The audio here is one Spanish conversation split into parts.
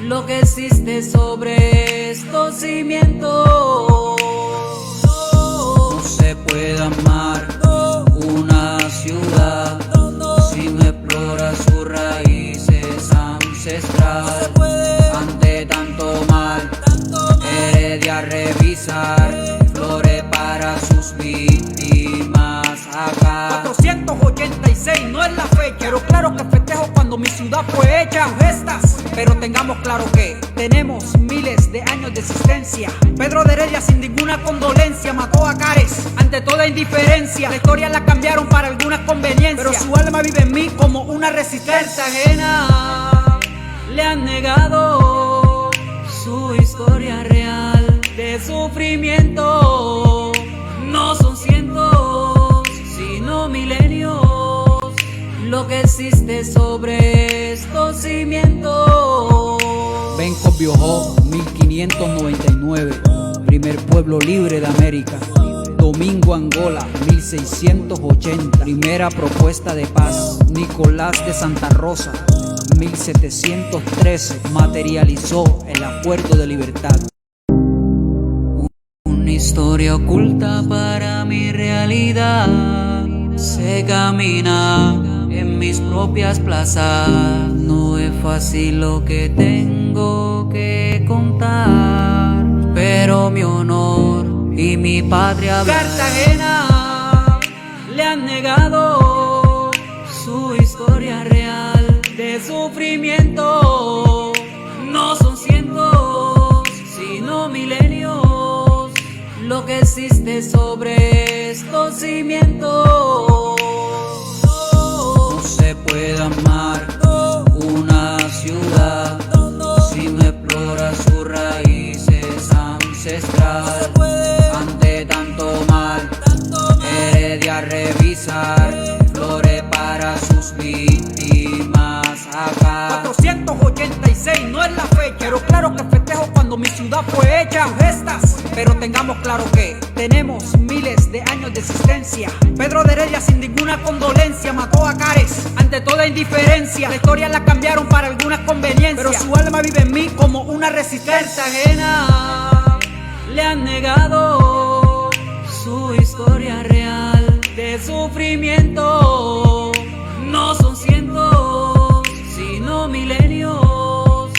lo que existe sobre estos cimientos. No se puede amar una ciudad si no explora sus raíces ancestrales. Ante tanto mal, Heredia revisar flores para sus víctimas acá. 486 no es la fecha, pero claro que festejo cuando mi ciudad fue hecha. Gestas, pero tengamos claro que tenemos miles de años de existencia. Pedro de Heredia sin ninguna condolencia mató a Cares ante toda indiferencia. La historia la cambiaron para algunas conveniencias, pero su alma vive en mí como una resistencia ajena. Le han negado su historia real de sufrimiento. No son cientos, sino milenios, lo que existe sobre estos cimientos. Benco Biojó, 1599, primer pueblo libre de América. Domingo, Angola, 1680, primera propuesta de paz. Nicolás de Santa Rosa, 1713, materializó el acuerdo de libertad. Una historia oculta para mi realidad se camina en mis propias plazas. No es fácil lo que tengo que contar, pero mi honor y mi patria Cartagena le han negado su historia real de sufrimiento. No son cientos, sino milenios, lo que existe sobre estos cimientos. No se puede amar una ciudad si no explora sus raíces ancestrales. Ante tanto mal, Heredia revisar flores para sus víctimas acá. 486 no es la fecha, pero claro que festejo cuando mi ciudad fue hecha. Gestas, pero tengamos claro que tenemos miles de años de existencia. Pedro de Heredia sin ninguna condolencia mató a Cares ante toda indiferencia. La historia la cambiaron para algunas conveniencias, pero su alma vive en mí como una resistencia ajena. Le han negado su historia real de sufrimiento. No son cientos, sino milenios,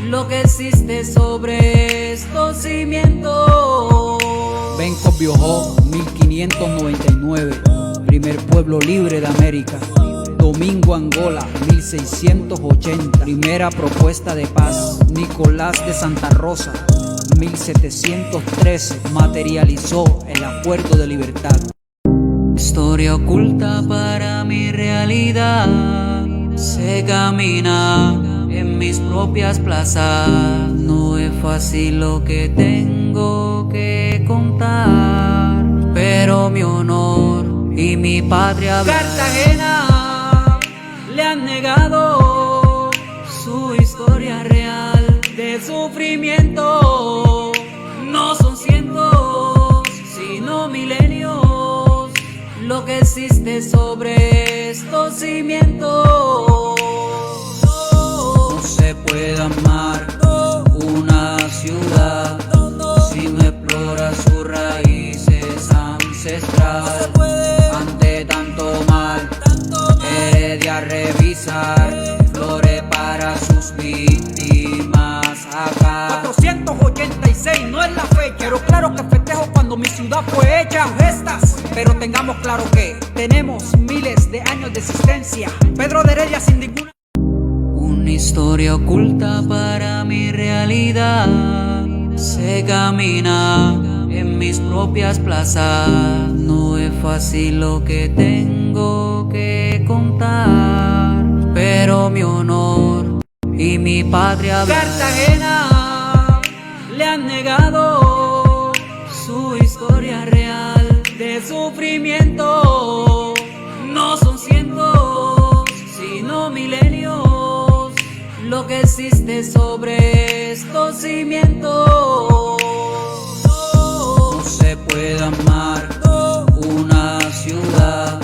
lo que existe sobre estos cimientos. Benco Biojó, 1599, primer pueblo libre de América. Domingo, Angola, 1680, primera propuesta de paz. Nicolás de Santa Rosa, 1713, materializó el acuerdo de libertad. Historia oculta para mi realidad se camina en mis propias plazas. No es fácil lo que tengo que contar, pero mi honor y mi patria Cartagena le han negado su historia real de sufrimiento. No son cientos, sino milenios, lo que existe sobre estos cimientos. No se puede amar una ciudad si no explora sus raíces ancestrales. Ante tanto mal, Heredia revisar flores para sus víctimas acá. 486 no es la fecha, pero claro que festejo cuando mi ciudad fue hecha. Gestas, pero tengamos claro que tenemos miles de años de existencia. Pedro de Heredia sin ninguna. Una historia oculta para mi realidad se camina en mis propias plazas. No es fácil lo que tengo que contar, pero mi honor y mi patria Cartagena le han negado su historia real de sufrimiento. No son cientos, sino milenios, lo que existe sobre estos cimientos. No se puede amar una ciudad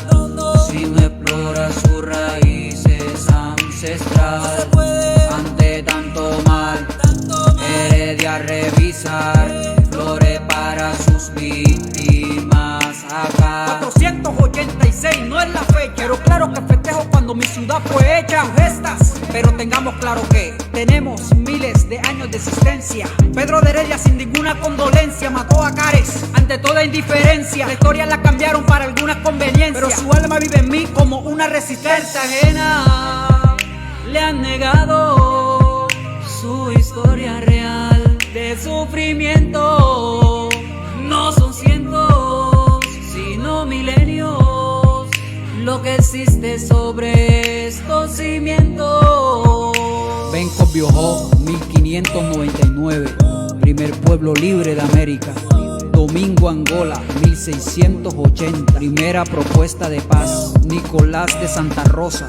si no explora sus raíces ancestrales. Ante tanto mal, no es la fecha, pero claro que festejo cuando mi ciudad fue hecha. Gestas, pero tengamos claro que tenemos miles de años de existencia. Pedro de Heredia sin ninguna condolencia mató a Cares ante toda indiferencia. La historia la cambiaron para algunas conveniencias, pero su alma vive en mí como una resistencia ajena. Le han negado su historia real de sufrimiento. No son cientos, sino milenios lo que existe sobre estos cimientos. Benco Biojó, 1599, primer pueblo libre de América. Domingo Angola, 1680, primera propuesta de paz. Nicolás de Santa Rosa,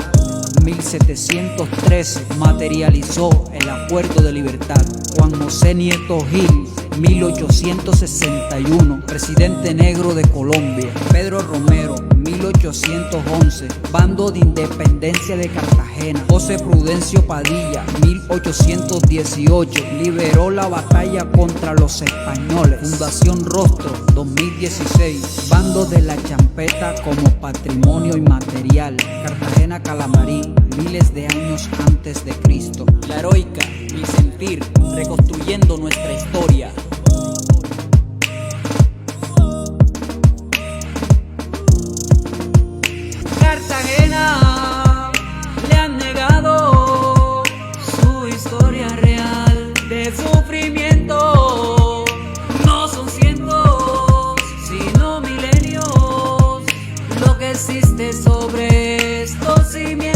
1713, materializó el acuerdo de libertad. Juan José Nieto Gil, 1861, presidente negro de Colombia. Pedro Romero, 1811, bando de independencia de Cartagena. José Prudencio Padilla, 1818, liberó la batalla contra los españoles. Fundación Rostro, 2016, bando de la champeta como patrimonio inmaterial. Cartagena Calamarí, miles de años antes de Cristo. La heroica, mi sentir, reconstruyendo nuestra historia. Cartagena le han negado su historia real de sufrimiento. No son cientos, sino milenios lo que existe sobre estos cimientos.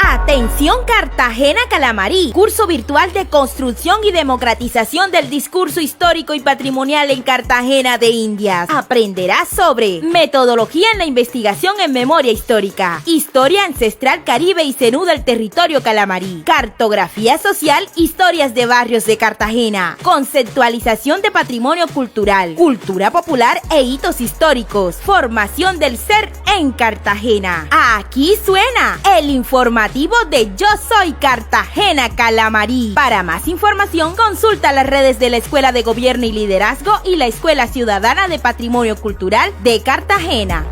Atención Cartagena Calamarí, curso virtual de construcción y democratización del discurso histórico y patrimonial en Cartagena de Indias. Aprenderás sobre metodología en la investigación en memoria histórica, historia ancestral caribe y cenú del territorio calamarí, cartografía social, historias de barrios de Cartagena, conceptualización de patrimonio cultural, cultura popular e hitos históricos, formación del ser en Cartagena. Aquí suena el informativo de Yo Soy Cartagena Calamarí. Para más información, consulta las redes de la Escuela de Gobierno y Liderazgo y la Escuela Ciudadana de Patrimonio Cultural de Cartagena.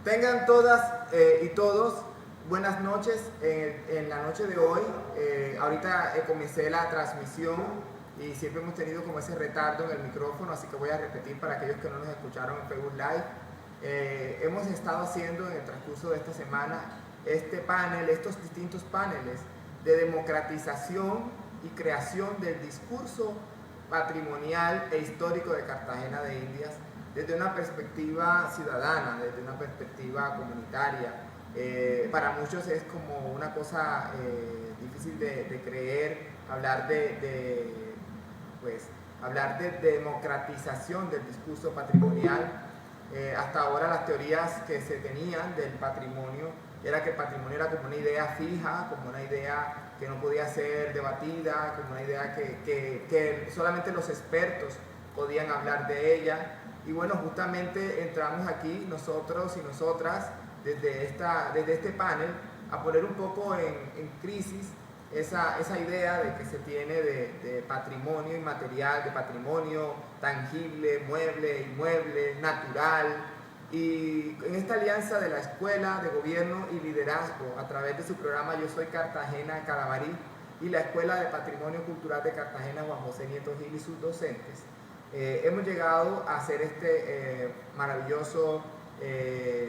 Tengan todas y todos buenas noches en la noche de hoy. Ahorita comencé la transmisión y siempre hemos tenido como ese retardo en el micrófono, así que voy a repetir para aquellos que no nos escucharon en Facebook Live. Hemos estado haciendo en el transcurso de esta semana estos distintos paneles de democratización y creación del discurso patrimonial e histórico de Cartagena de Indias desde una perspectiva ciudadana, desde una perspectiva comunitaria. Para muchos es como una cosa difícil de creer hablar hablar de democratización del discurso patrimonial. Hasta ahora las teorías que se tenían del patrimonio era que el patrimonio era como una idea fija, como una idea que no podía ser debatida, como una idea que solamente los expertos podían hablar de ella. Y bueno, justamente entramos aquí nosotros y nosotras desde este panel a poner un poco en crisis esa idea de que se tiene de patrimonio inmaterial, de patrimonio tangible, mueble, inmueble, natural. Y en esta alianza de la Escuela de Gobierno y Liderazgo a través de su programa Yo Soy Cartagena Calamarí y la Escuela de Patrimonio Cultural de Cartagena Juan José Nieto Gil y sus docentes, hemos llegado a hacer este maravilloso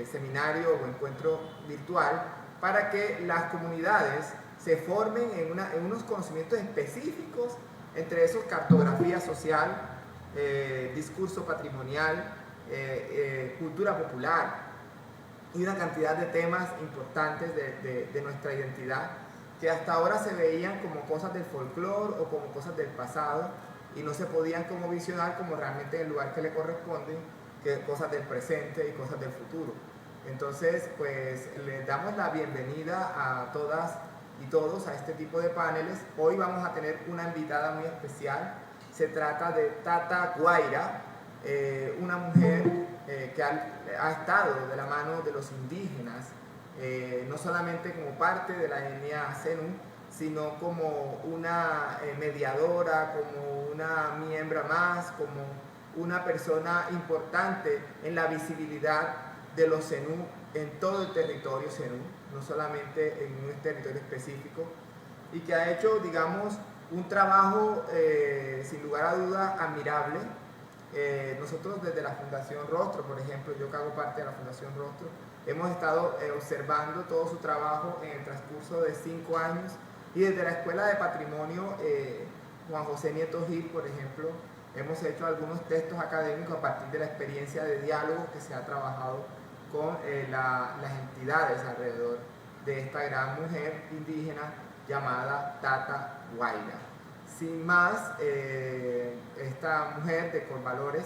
seminario o encuentro virtual para que las comunidades se formen en unos conocimientos específicos, entre esos cartografía social, discurso patrimonial, cultura popular y una cantidad de temas importantes de nuestra identidad que hasta ahora se veían como cosas del folclore o como cosas del pasado y no se podían como visionar como realmente en el lugar que le corresponden, que cosas del presente y cosas del futuro. Entonces, pues les damos la bienvenida a todas y todos a este tipo de paneles. Hoy vamos a tener una invitada muy especial. Se trata de Tata Guaira, una mujer que ha estado de la mano de los indígenas, no solamente como parte de la etnia Zenú, sino como una mediadora, como una miembro más, como una persona importante en la visibilidad de los Zenú en todo el territorio Zenú, no solamente en un territorio específico, y que ha hecho, digamos, un trabajo sin lugar a duda admirable. Nosotros desde la Fundación Rostro, por ejemplo, yo que hago parte de la Fundación Rostro, hemos estado observando todo su trabajo en el transcurso de 5 años, y desde la Escuela de Patrimonio Juan José Nieto Gil, por ejemplo, hemos hecho algunos textos académicos a partir de la experiencia de diálogo que se ha trabajado con las entidades alrededor de esta gran mujer indígena llamada Tata Guaira. Sin más, esta mujer de Corvalores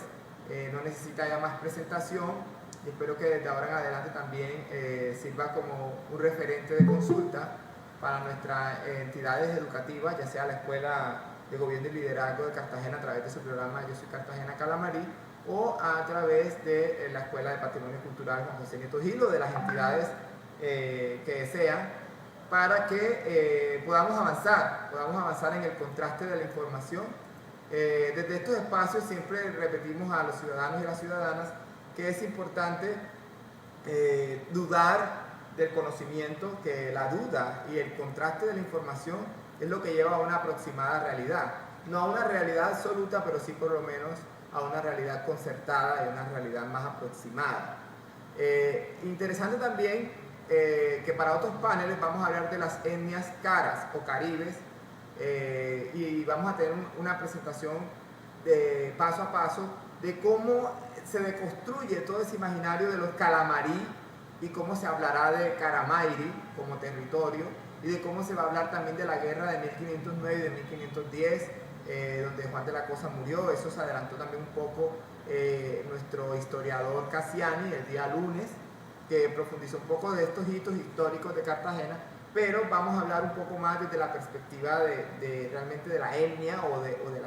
no necesita ya más presentación y espero que desde ahora en adelante también sirva como un referente de consulta para nuestras entidades educativas, ya sea la Escuela de Gobierno y Liderazgo de Cartagena a través de su programa Yo Soy Cartagena Calamarí, o a través de la Escuela de Patrimonio Cultural Juan José Nieto Gil, o de las entidades que desean, para que podamos avanzar en el contraste de la información. Desde estos espacios siempre repetimos a los ciudadanos y las ciudadanas que es importante dudar del conocimiento, que la duda y el contraste de la información es lo que lleva a una aproximada realidad. No a una realidad absoluta, pero sí por lo menos a una realidad concertada y una realidad más aproximada. Interesante también que para otros paneles vamos a hablar de las etnias caras o caribes, y vamos a tener una presentación de paso a paso de cómo se deconstruye todo ese imaginario de los calamarí y cómo se hablará de Caramairi como territorio, y de cómo se va a hablar también de la guerra de 1509 y de 1510, donde Juan de la Cosa murió. Eso se adelantó también un poco nuestro historiador Cassiani el día lunes, que profundizó un poco de estos hitos históricos de Cartagena, pero vamos a hablar un poco más desde la perspectiva de realmente de la etnia o de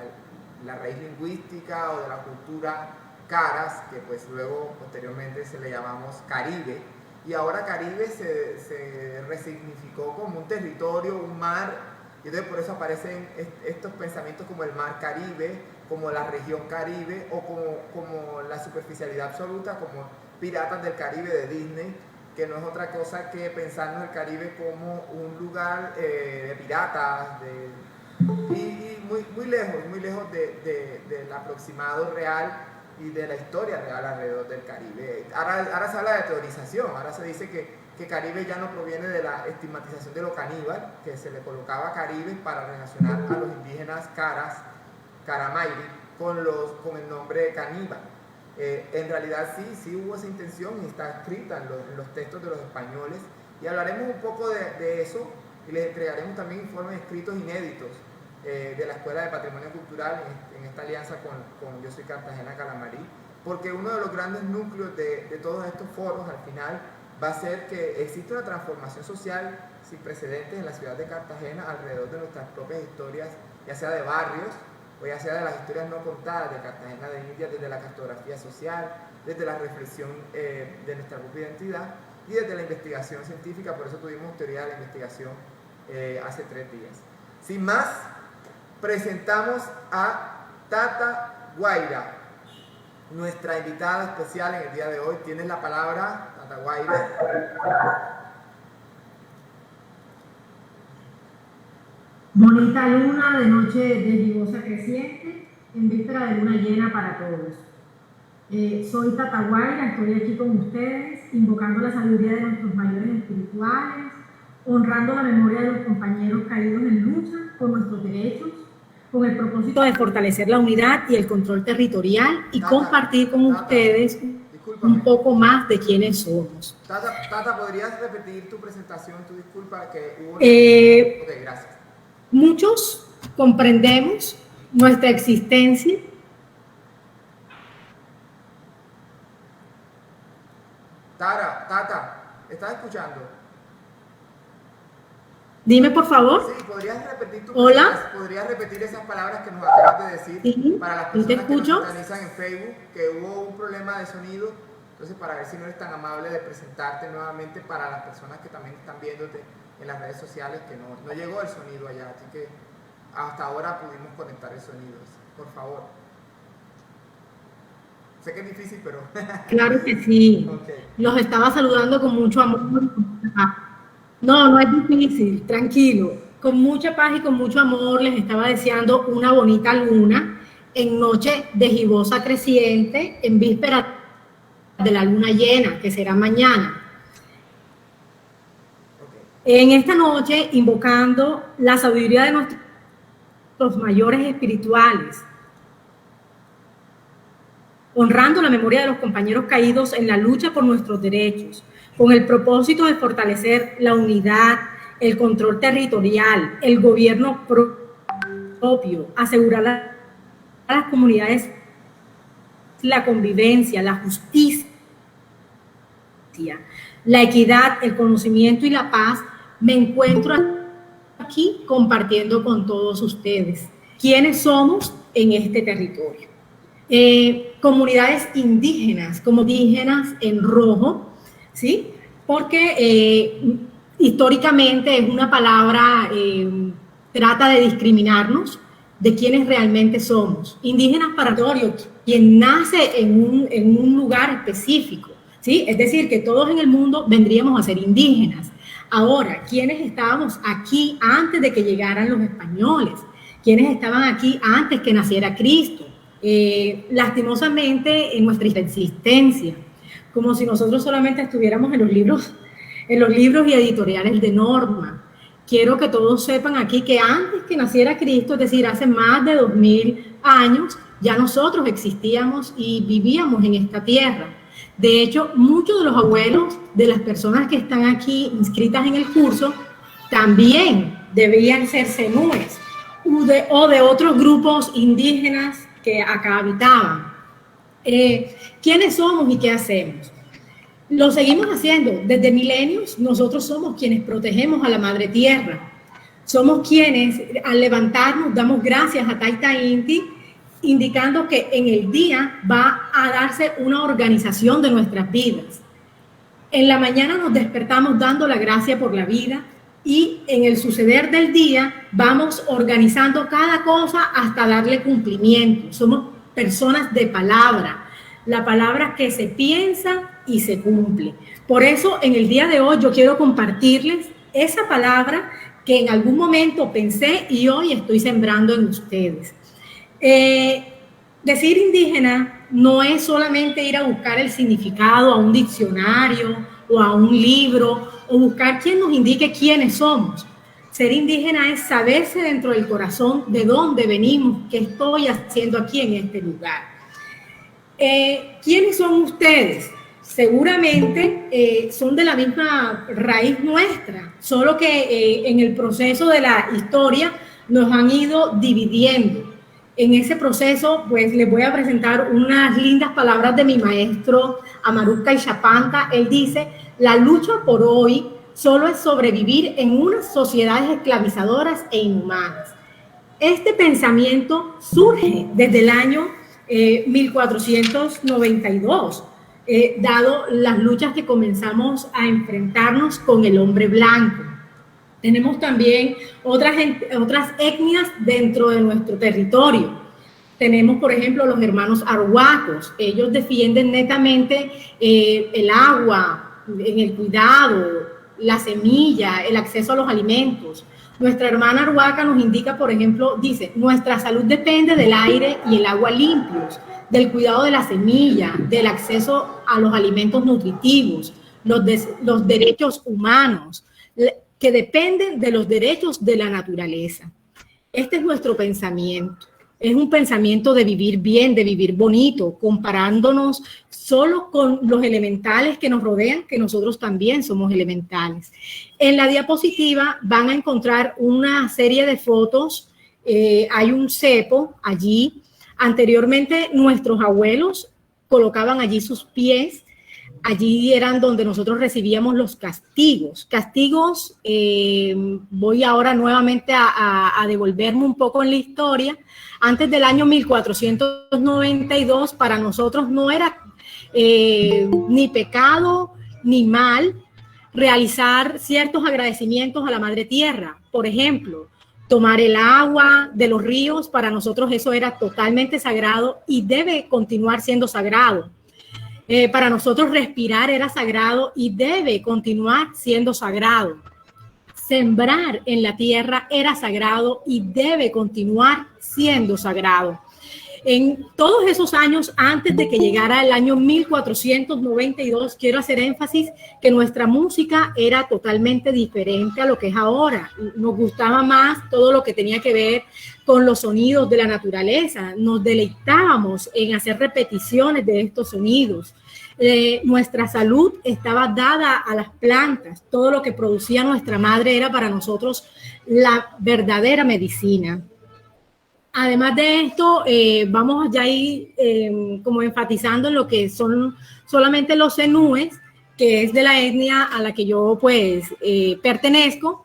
la raíz lingüística o de la cultura caras, que pues luego posteriormente se le llamamos Caribe, y ahora Caribe se resignificó como un territorio, un mar, y entonces por eso aparecen estos pensamientos como el mar Caribe, como la región Caribe, o como la superficialidad absoluta, como Piratas del Caribe de Disney, que no es otra cosa que pensarnos el Caribe como un lugar de piratas, y muy lejos del aproximado real y de la historia real alrededor del Caribe. Ahora se habla de teorización, ahora se dice que Caribe ya no proviene de la estigmatización de lo caníbal, que se le colocaba Caribe para relacionar a los indígenas Caramairi con el nombre de caníbal. En realidad sí hubo esa intención y está escrita en los textos de los españoles, y hablaremos un poco de eso y les entregaremos también informes escritos inéditos de la Escuela de Patrimonio Cultural en esta alianza con Yo Soy Cartagena Calamarí, porque uno de los grandes núcleos de todos estos foros al final va a ser que existe una transformación social sin precedentes en la ciudad de Cartagena alrededor de nuestras propias historias, ya sea de barrios o ya sea de las historias no contadas de Cartagena de Indias, desde la cartografía social, desde la reflexión de nuestra propia identidad y desde la investigación científica. Por eso tuvimos teoría de la investigación hace 3 días. Sin más, presentamos a Tata Guaira, nuestra invitada especial en el día de hoy. Tienes la palabra, Tata Guaira. Bonita luna de noche de gibosa creciente, en víspera de luna llena para todos. Soy Tata Guaira, estoy aquí con ustedes, invocando la sabiduría de nuestros mayores espirituales, honrando la memoria de los compañeros caídos en lucha por nuestros derechos, con el propósito de fortalecer la unidad y el control territorial y compartir con ustedes un poco más de quiénes somos. Tata, ¿podrías repetir tu presentación, tu disculpa? Que hubo Ok, gracias. Muchos comprendemos nuestra existencia. Tata, ¿estás escuchando? Dime, por favor. Sí, ¿podrías repetir Hola. ¿Podrías repetir esas palabras que nos acabas de decir? Sí, para las yo te personas que nos escucho. organizan en Facebook, que hubo un problema de sonido. Entonces, para ver si no eres tan amable de presentarte nuevamente para las personas que también están viéndote en las redes sociales, que no llegó el sonido allá, así que hasta ahora pudimos conectar el sonido. Por favor. Sé que es difícil, pero... Claro que sí. Okay. Los estaba saludando con mucho amor. No es difícil, tranquilo. Con mucha paz y con mucho amor les estaba deseando una bonita luna en noche de gibosa creciente, en víspera de la luna llena, que será mañana. En esta noche, invocando la sabiduría de nuestros mayores espirituales, honrando la memoria de los compañeros caídos en la lucha por nuestros derechos, con el propósito de fortalecer la unidad, el control territorial, el gobierno propio, asegurar a las comunidades la convivencia, la justicia, la equidad, el conocimiento y la paz. Me encuentro aquí compartiendo con todos ustedes quiénes somos en este territorio. Comunidades indígenas, como indígenas en rojo, ¿sí? Porque históricamente es una palabra, trata de discriminarnos de quiénes realmente somos. Indígenas para territorio, quien nace en un lugar específico, ¿sí? Es decir, que todos en el mundo vendríamos a ser indígenas. Ahora, ¿quiénes estábamos aquí antes de que llegaran los españoles? ¿Quiénes estaban aquí antes que naciera Cristo? Lastimosamente, en nuestra existencia, como si nosotros solamente estuviéramos en los libros y editoriales de norma. Quiero que todos sepan aquí que antes que naciera Cristo, es decir, hace más de 2000 años, ya nosotros existíamos y vivíamos en esta tierra. De hecho, muchos de los abuelos de las personas que están aquí inscritas en el curso también debían ser zenúes o de otros grupos indígenas que acá habitaban. ¿Quiénes somos y qué hacemos? Lo seguimos haciendo. Desde milenios, nosotros somos quienes protegemos a la madre tierra. Somos quienes, al levantarnos, damos gracias a Taita Inti, indicando que en el día va a darse una organización de nuestras vidas. En la mañana nos despertamos dando la gracia por la vida y en el suceder del día vamos organizando cada cosa hasta darle cumplimiento. Somos personas de palabra. la palabra que se piensa y se cumple. Por eso, en el día de hoy yo quiero compartirles esa palabra que en algún momento pensé y hoy estoy sembrando en ustedes. Decir indígena no es solamente ir a buscar el significado a un diccionario o a un libro o buscar quien nos indique quiénes somos. Ser indígena es saberse dentro del corazón de dónde venimos, qué estoy haciendo aquí en este lugar. ¿Quiénes son ustedes? Seguramente son de la misma raíz nuestra, solo que en el proceso de la historia nos han ido dividiendo. En ese proceso, pues les voy a presentar unas lindas palabras de mi maestro Amaruq Kayshapanta. Él dice: la lucha por hoy solo es sobrevivir en unas sociedades esclavizadoras e inhumanas. Este pensamiento surge desde el año 1492, dado las luchas que comenzamos a enfrentarnos con el hombre blanco. Tenemos también otras etnias dentro de nuestro territorio. Tenemos, por ejemplo, los hermanos arhuacos. Ellos defienden netamente el agua, en el cuidado, la semilla, el acceso a los alimentos. Nuestra hermana arhuaca nos indica, por ejemplo, dice: nuestra salud depende del aire y el agua limpios, del cuidado de la semilla, del acceso a los alimentos nutritivos, los derechos humanos, que dependen de los derechos de la naturaleza. Este es nuestro pensamiento. Es un pensamiento de vivir bien, de vivir bonito, comparándonos solo con los elementales que nos rodean, que nosotros también somos elementales. En la diapositiva van a encontrar una serie de fotos. Hay un cepo allí. Anteriormente nuestros abuelos colocaban allí sus pies. Allí eran donde nosotros recibíamos los castigos. Castigos, voy ahora nuevamente a devolverme un poco en la historia. Antes del año 1492, para nosotros no era ni pecado ni mal realizar ciertos agradecimientos a la Madre Tierra. Por ejemplo, tomar el agua de los ríos, para nosotros eso era totalmente sagrado y debe continuar siendo sagrado. Para nosotros respirar era sagrado y debe continuar siendo sagrado. Sembrar en la tierra era sagrado y debe continuar siendo sagrado. En todos esos años, antes de que llegara el año 1492, quiero hacer énfasis que nuestra música era totalmente diferente a lo que es ahora. Nos gustaba más todo lo que tenía que ver con los sonidos de la naturaleza. Nos deleitábamos en hacer repeticiones de estos sonidos. Nuestra salud estaba dada a las plantas. Todo lo que producía nuestra madre era para nosotros la verdadera medicina. Además de esto, vamos ya a ir como enfatizando en lo que son solamente los zenúes, que es de la etnia a la que yo pues pertenezco.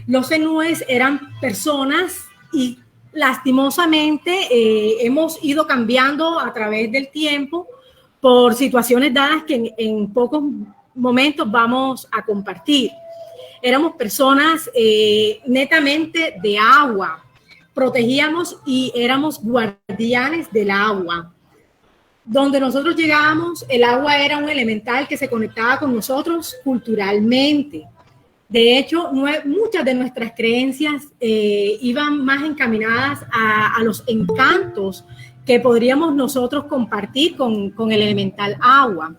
Los zenúes eran personas y lastimosamente hemos ido cambiando a través del tiempo por situaciones dadas que en pocos momentos vamos a compartir. Éramos personas netamente de agua. Protegíamos y éramos guardianes del agua. Donde nosotros llegábamos, el agua era un elemental que se conectaba con nosotros culturalmente. De hecho, muchas de nuestras creencias iban más encaminadas a los encantos que podríamos nosotros compartir con el elemental agua.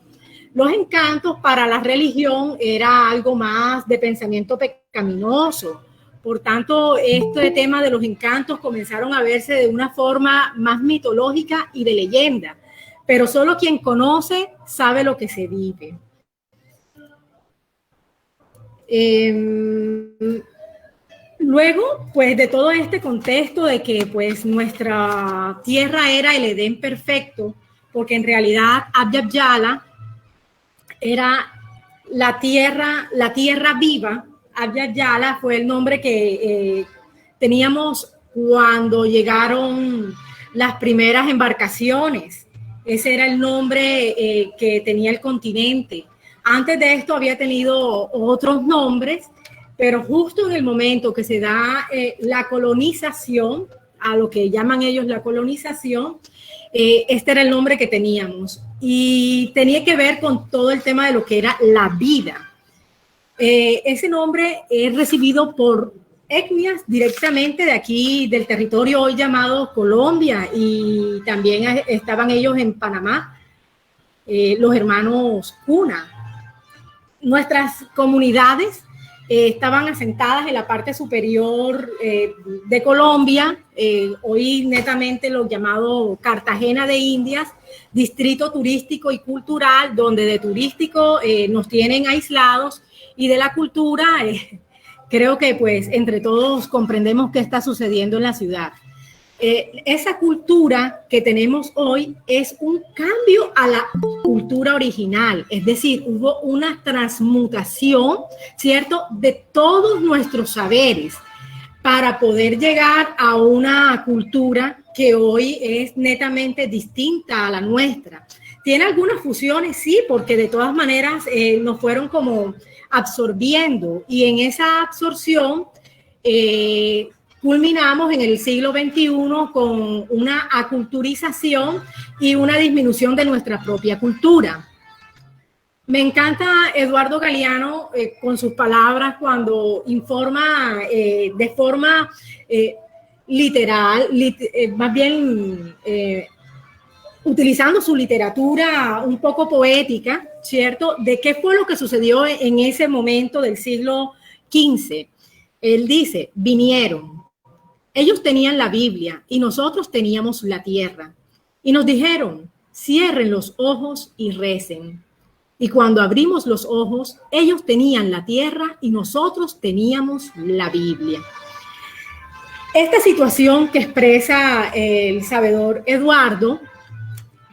Los encantos para la religión era algo más de pensamiento pecaminoso. Por tanto, este tema de los encantos comenzaron a verse de una forma más mitológica y de leyenda, pero solo quien conoce sabe lo que se vive. Luego, pues de todo este contexto de que pues nuestra tierra era el Edén perfecto, porque en realidad Abya Yala era la tierra viva. Abya Yala fue el nombre que teníamos cuando llegaron las primeras embarcaciones. Ese era el nombre que tenía el continente. Antes de esto había tenido otros nombres, pero justo en el momento que se da la colonización, a lo que llaman ellos la colonización, este era el nombre que teníamos. y tenía que ver con todo el tema de lo que era la vida. Ese nombre es recibido por etnias directamente de aquí, del territorio hoy llamado Colombia, y también estaban ellos en Panamá, los hermanos Cuna. Nuestras comunidades estaban asentadas en la parte superior de Colombia, hoy netamente lo llamado Cartagena de Indias, distrito turístico y cultural, donde de turístico nos tienen aislados y de la cultura creo que pues entre todos comprendemos qué está sucediendo en la ciudad. Esa cultura que tenemos hoy es un cambio a la cultura original, es decir, hubo una transmutación, ¿cierto?, de todos nuestros saberes para poder llegar a una cultura que hoy es netamente distinta a la nuestra. Tiene algunas fusiones, sí, porque de todas maneras nos fueron como absorbiendo, y en esa absorción culminamos en el siglo XXI con una aculturización y una disminución de nuestra propia cultura. Me encanta Eduardo Galeano con sus palabras cuando informa de forma literal, más bien utilizando su literatura un poco poética, ¿cierto?, de qué fue lo que sucedió en ese momento del siglo XV. Él dice, vinieron. Ellos tenían la Biblia y nosotros teníamos la tierra. Y nos dijeron, cierren los ojos y recen. Y cuando abrimos los ojos, ellos tenían la tierra y nosotros teníamos la Biblia. Esta situación que expresa el sabedor Eduardo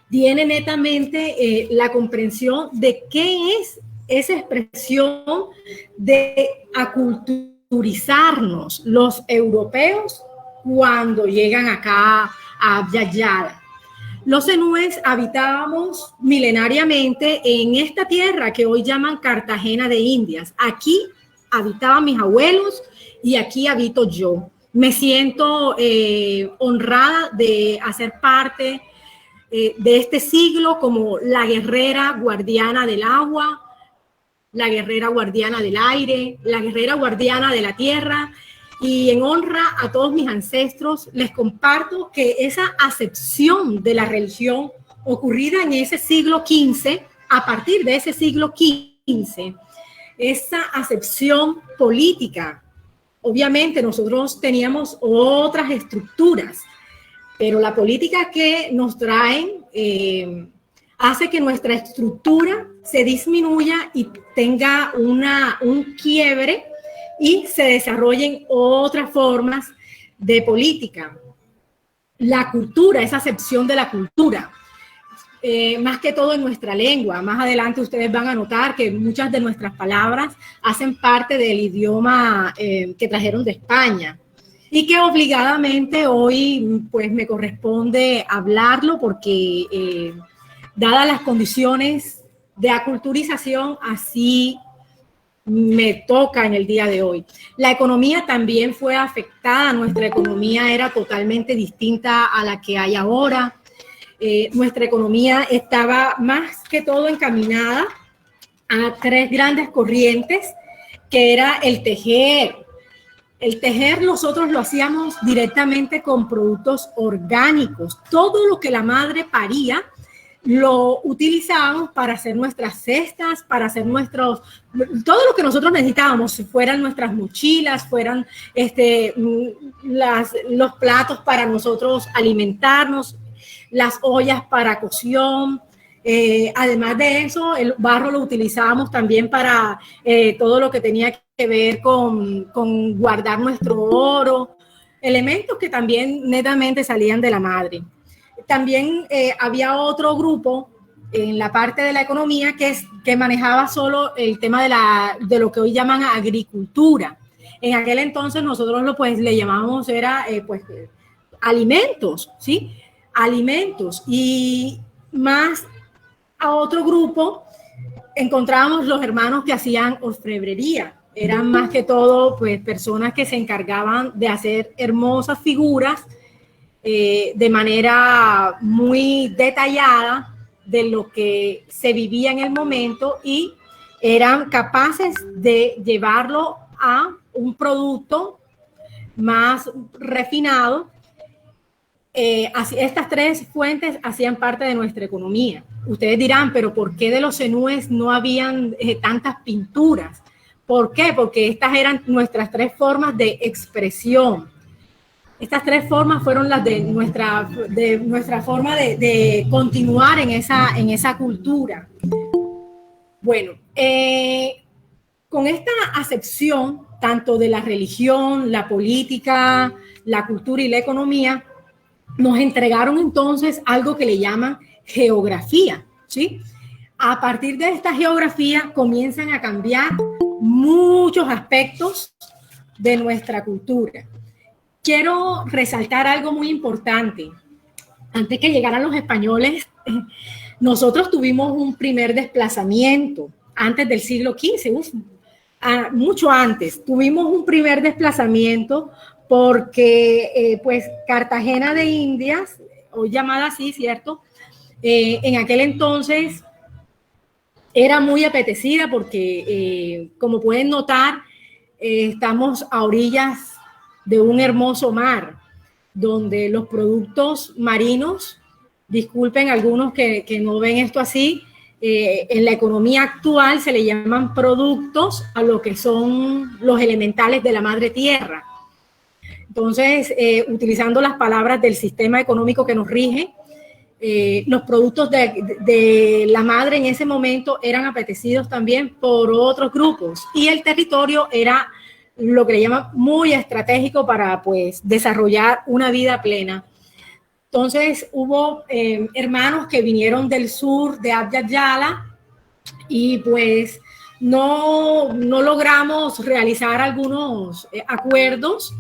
tiene netamente la comprensión de qué es esa expresión de aculturizarnos los europeos cuando llegan acá a Abya Yala. Los zenúes habitábamos milenariamente en esta tierra que hoy llaman Cartagena de Indias. Aquí habitaban mis abuelos y aquí habito yo. Me siento honrada de hacer parte de este siglo como la guerrera guardiana del agua, la guerrera guardiana del aire, la guerrera guardiana de la tierra, y en honra a todos mis ancestros les comparto que esa acepción de la religión ocurrida en ese siglo XV, a partir de ese siglo XV, esa acepción política, obviamente nosotros teníamos otras estructuras, pero la política que nos traen hace que nuestra estructura se disminuya y tenga un quiebre y se desarrollen otras formas de política. La cultura, esa acepción de la cultura, más que todo en nuestra lengua. Más adelante ustedes van a notar que muchas de nuestras palabras hacen parte del idioma que trajeron de España, y que obligadamente hoy pues me corresponde hablarlo porque dadas las condiciones de aculturización, así me toca en el día de hoy. La economía también fue afectada, nuestra economía era totalmente distinta a la que hay ahora. Nuestra economía estaba más que todo encaminada a tres grandes corrientes, que era el tejer. El tejer nosotros lo hacíamos directamente con productos orgánicos. Todo lo que la madre paría lo utilizábamos para hacer nuestras cestas, para hacer todo lo que nosotros necesitábamos, si fueran nuestras mochilas, fueran los platos para nosotros alimentarnos, las ollas para cocción. Además de eso, el barro lo utilizábamos también para todo lo que tenía que ver con guardar nuestro oro, elementos que también netamente salían de la madre. También había otro grupo en la parte de la economía que manejaba solo el tema de lo que hoy llaman agricultura. En aquel entonces nosotros le llamábamos alimentos, ¿sí? Alimentos. Y más a otro grupo encontrábamos los hermanos que hacían orfebrería. Eran más que todo pues personas que se encargaban de hacer hermosas figuras de manera muy detallada de lo que se vivía en el momento y eran capaces de llevarlo a un producto más refinado. Estas tres fuentes hacían parte de nuestra economía. Ustedes dirán, pero ¿por qué de los cenúes no habían tantas pinturas? ¿Por qué? Porque estas eran nuestras tres formas de expresión. Estas tres formas fueron las de nuestra forma de continuar en esa cultura. Bueno, con esta acepción tanto de la religión, la política, la cultura y la economía, nos entregaron entonces algo que le llaman geografía, ¿sí? A partir de esta geografía comienzan a cambiar muchos aspectos de nuestra cultura. Quiero resaltar algo muy importante. Antes que llegaran los españoles, nosotros tuvimos un primer desplazamiento antes del siglo XV, mucho antes. Tuvimos un primer desplazamiento porque pues Cartagena de Indias, hoy llamada así, ¿cierto? En aquel entonces era muy apetecida porque, como pueden notar, estamos a orillas de un hermoso mar, donde los productos marinos, disculpen algunos que no ven esto así, en la economía actual se le llaman productos a lo que son los elementales de la madre tierra. Entonces, utilizando las palabras del sistema económico que nos rige, los productos de la madre en ese momento eran apetecidos también por otros grupos y el territorio era lo que le llaman muy estratégico para pues desarrollar una vida plena. Entonces hubo hermanos que vinieron del sur de Abya Yala y pues no logramos realizar algunos acuerdos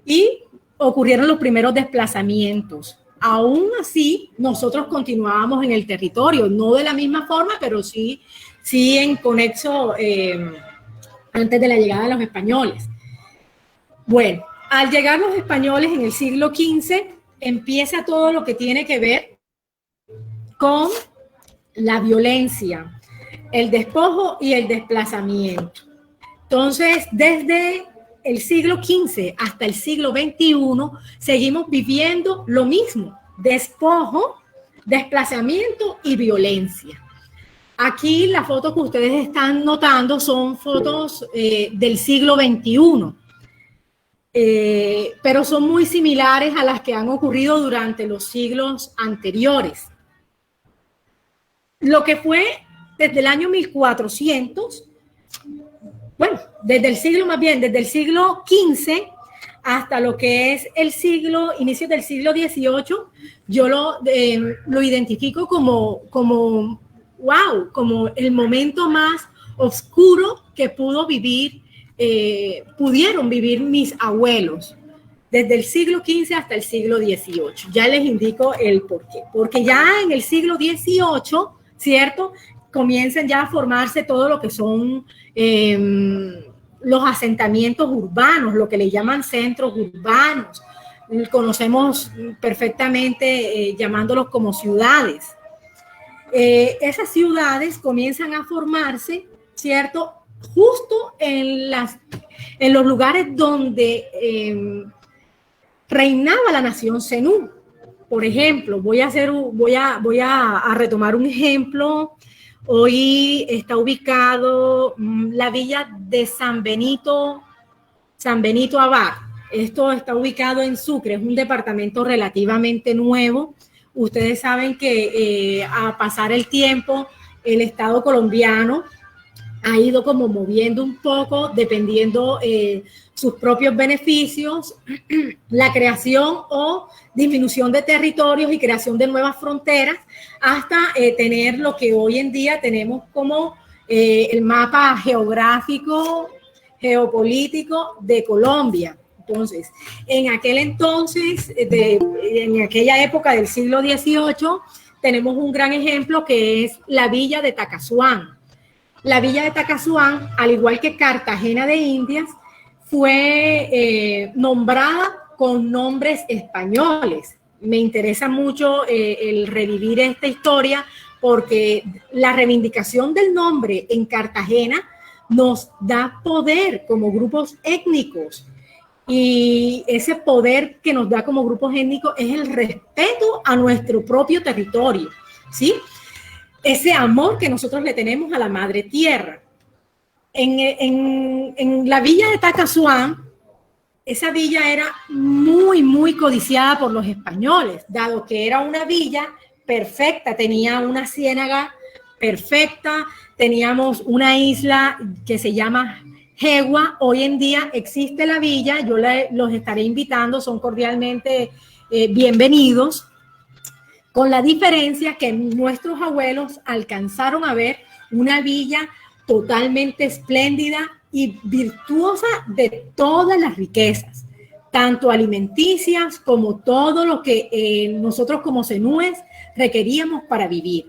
y ocurrieron los primeros desplazamientos. Aún así, nosotros continuábamos en el territorio, no de la misma forma, pero sí en conexo antes de la llegada de los españoles. Bueno, al llegar los españoles en el siglo XV, empieza todo lo que tiene que ver con la violencia, el despojo y el desplazamiento. Entonces, desde el siglo XV hasta el siglo XXI, seguimos viviendo lo mismo: despojo, desplazamiento y violencia. Aquí las fotos que ustedes están notando son fotos del siglo XXI, pero son muy similares a las que han ocurrido durante los siglos anteriores. Lo que fue desde el año 1400, bueno, desde el siglo XV hasta lo que es inicio del siglo XVIII, yo lo identifico como el momento más oscuro que pudieron vivir mis abuelos, desde el siglo XV hasta el siglo XVIII. Ya les indico el porqué. Porque ya en el siglo XVIII, ¿cierto?, comienzan ya a formarse todo lo que son los asentamientos urbanos, lo que le llaman centros urbanos. Conocemos perfectamente llamándolos como ciudades. Esas ciudades comienzan a formarse, ¿cierto?, justo en los lugares donde reinaba la nación zenú. Por ejemplo, voy a retomar un ejemplo. Hoy está ubicado la villa de San Benito Abad. Esto está ubicado en Sucre, es un departamento relativamente nuevo. Ustedes saben que a pasar el tiempo, el Estado colombiano ha ido como moviendo un poco, dependiendo sus propios beneficios, la creación o disminución de territorios y creación de nuevas fronteras, hasta tener lo que hoy en día tenemos como el mapa geográfico, geopolítico de Colombia. Entonces, en aquel entonces, en aquella época del siglo XVIII, tenemos un gran ejemplo que es la villa de Tacasuán. La villa de Tacasuán, al igual que Cartagena de Indias, fue nombrada con nombres españoles. Me interesa mucho el revivir esta historia porque la reivindicación del nombre en Cartagena nos da poder como grupos étnicos. Y ese poder que nos da como grupos étnicos es el respeto a nuestro propio territorio, ¿sí? Ese amor que nosotros le tenemos a la madre tierra. En la villa de Tacasuán, esa villa era muy, muy codiciada por los españoles, dado que era una villa perfecta, tenía una ciénaga perfecta, teníamos una isla que se llama Jegua. Hoy en día existe la villa, yo los estaré invitando, son cordialmente bienvenidos, con la diferencia que nuestros abuelos alcanzaron a ver una villa totalmente espléndida y virtuosa de todas las riquezas, tanto alimenticias como todo lo que nosotros como zenúes requeríamos para vivir.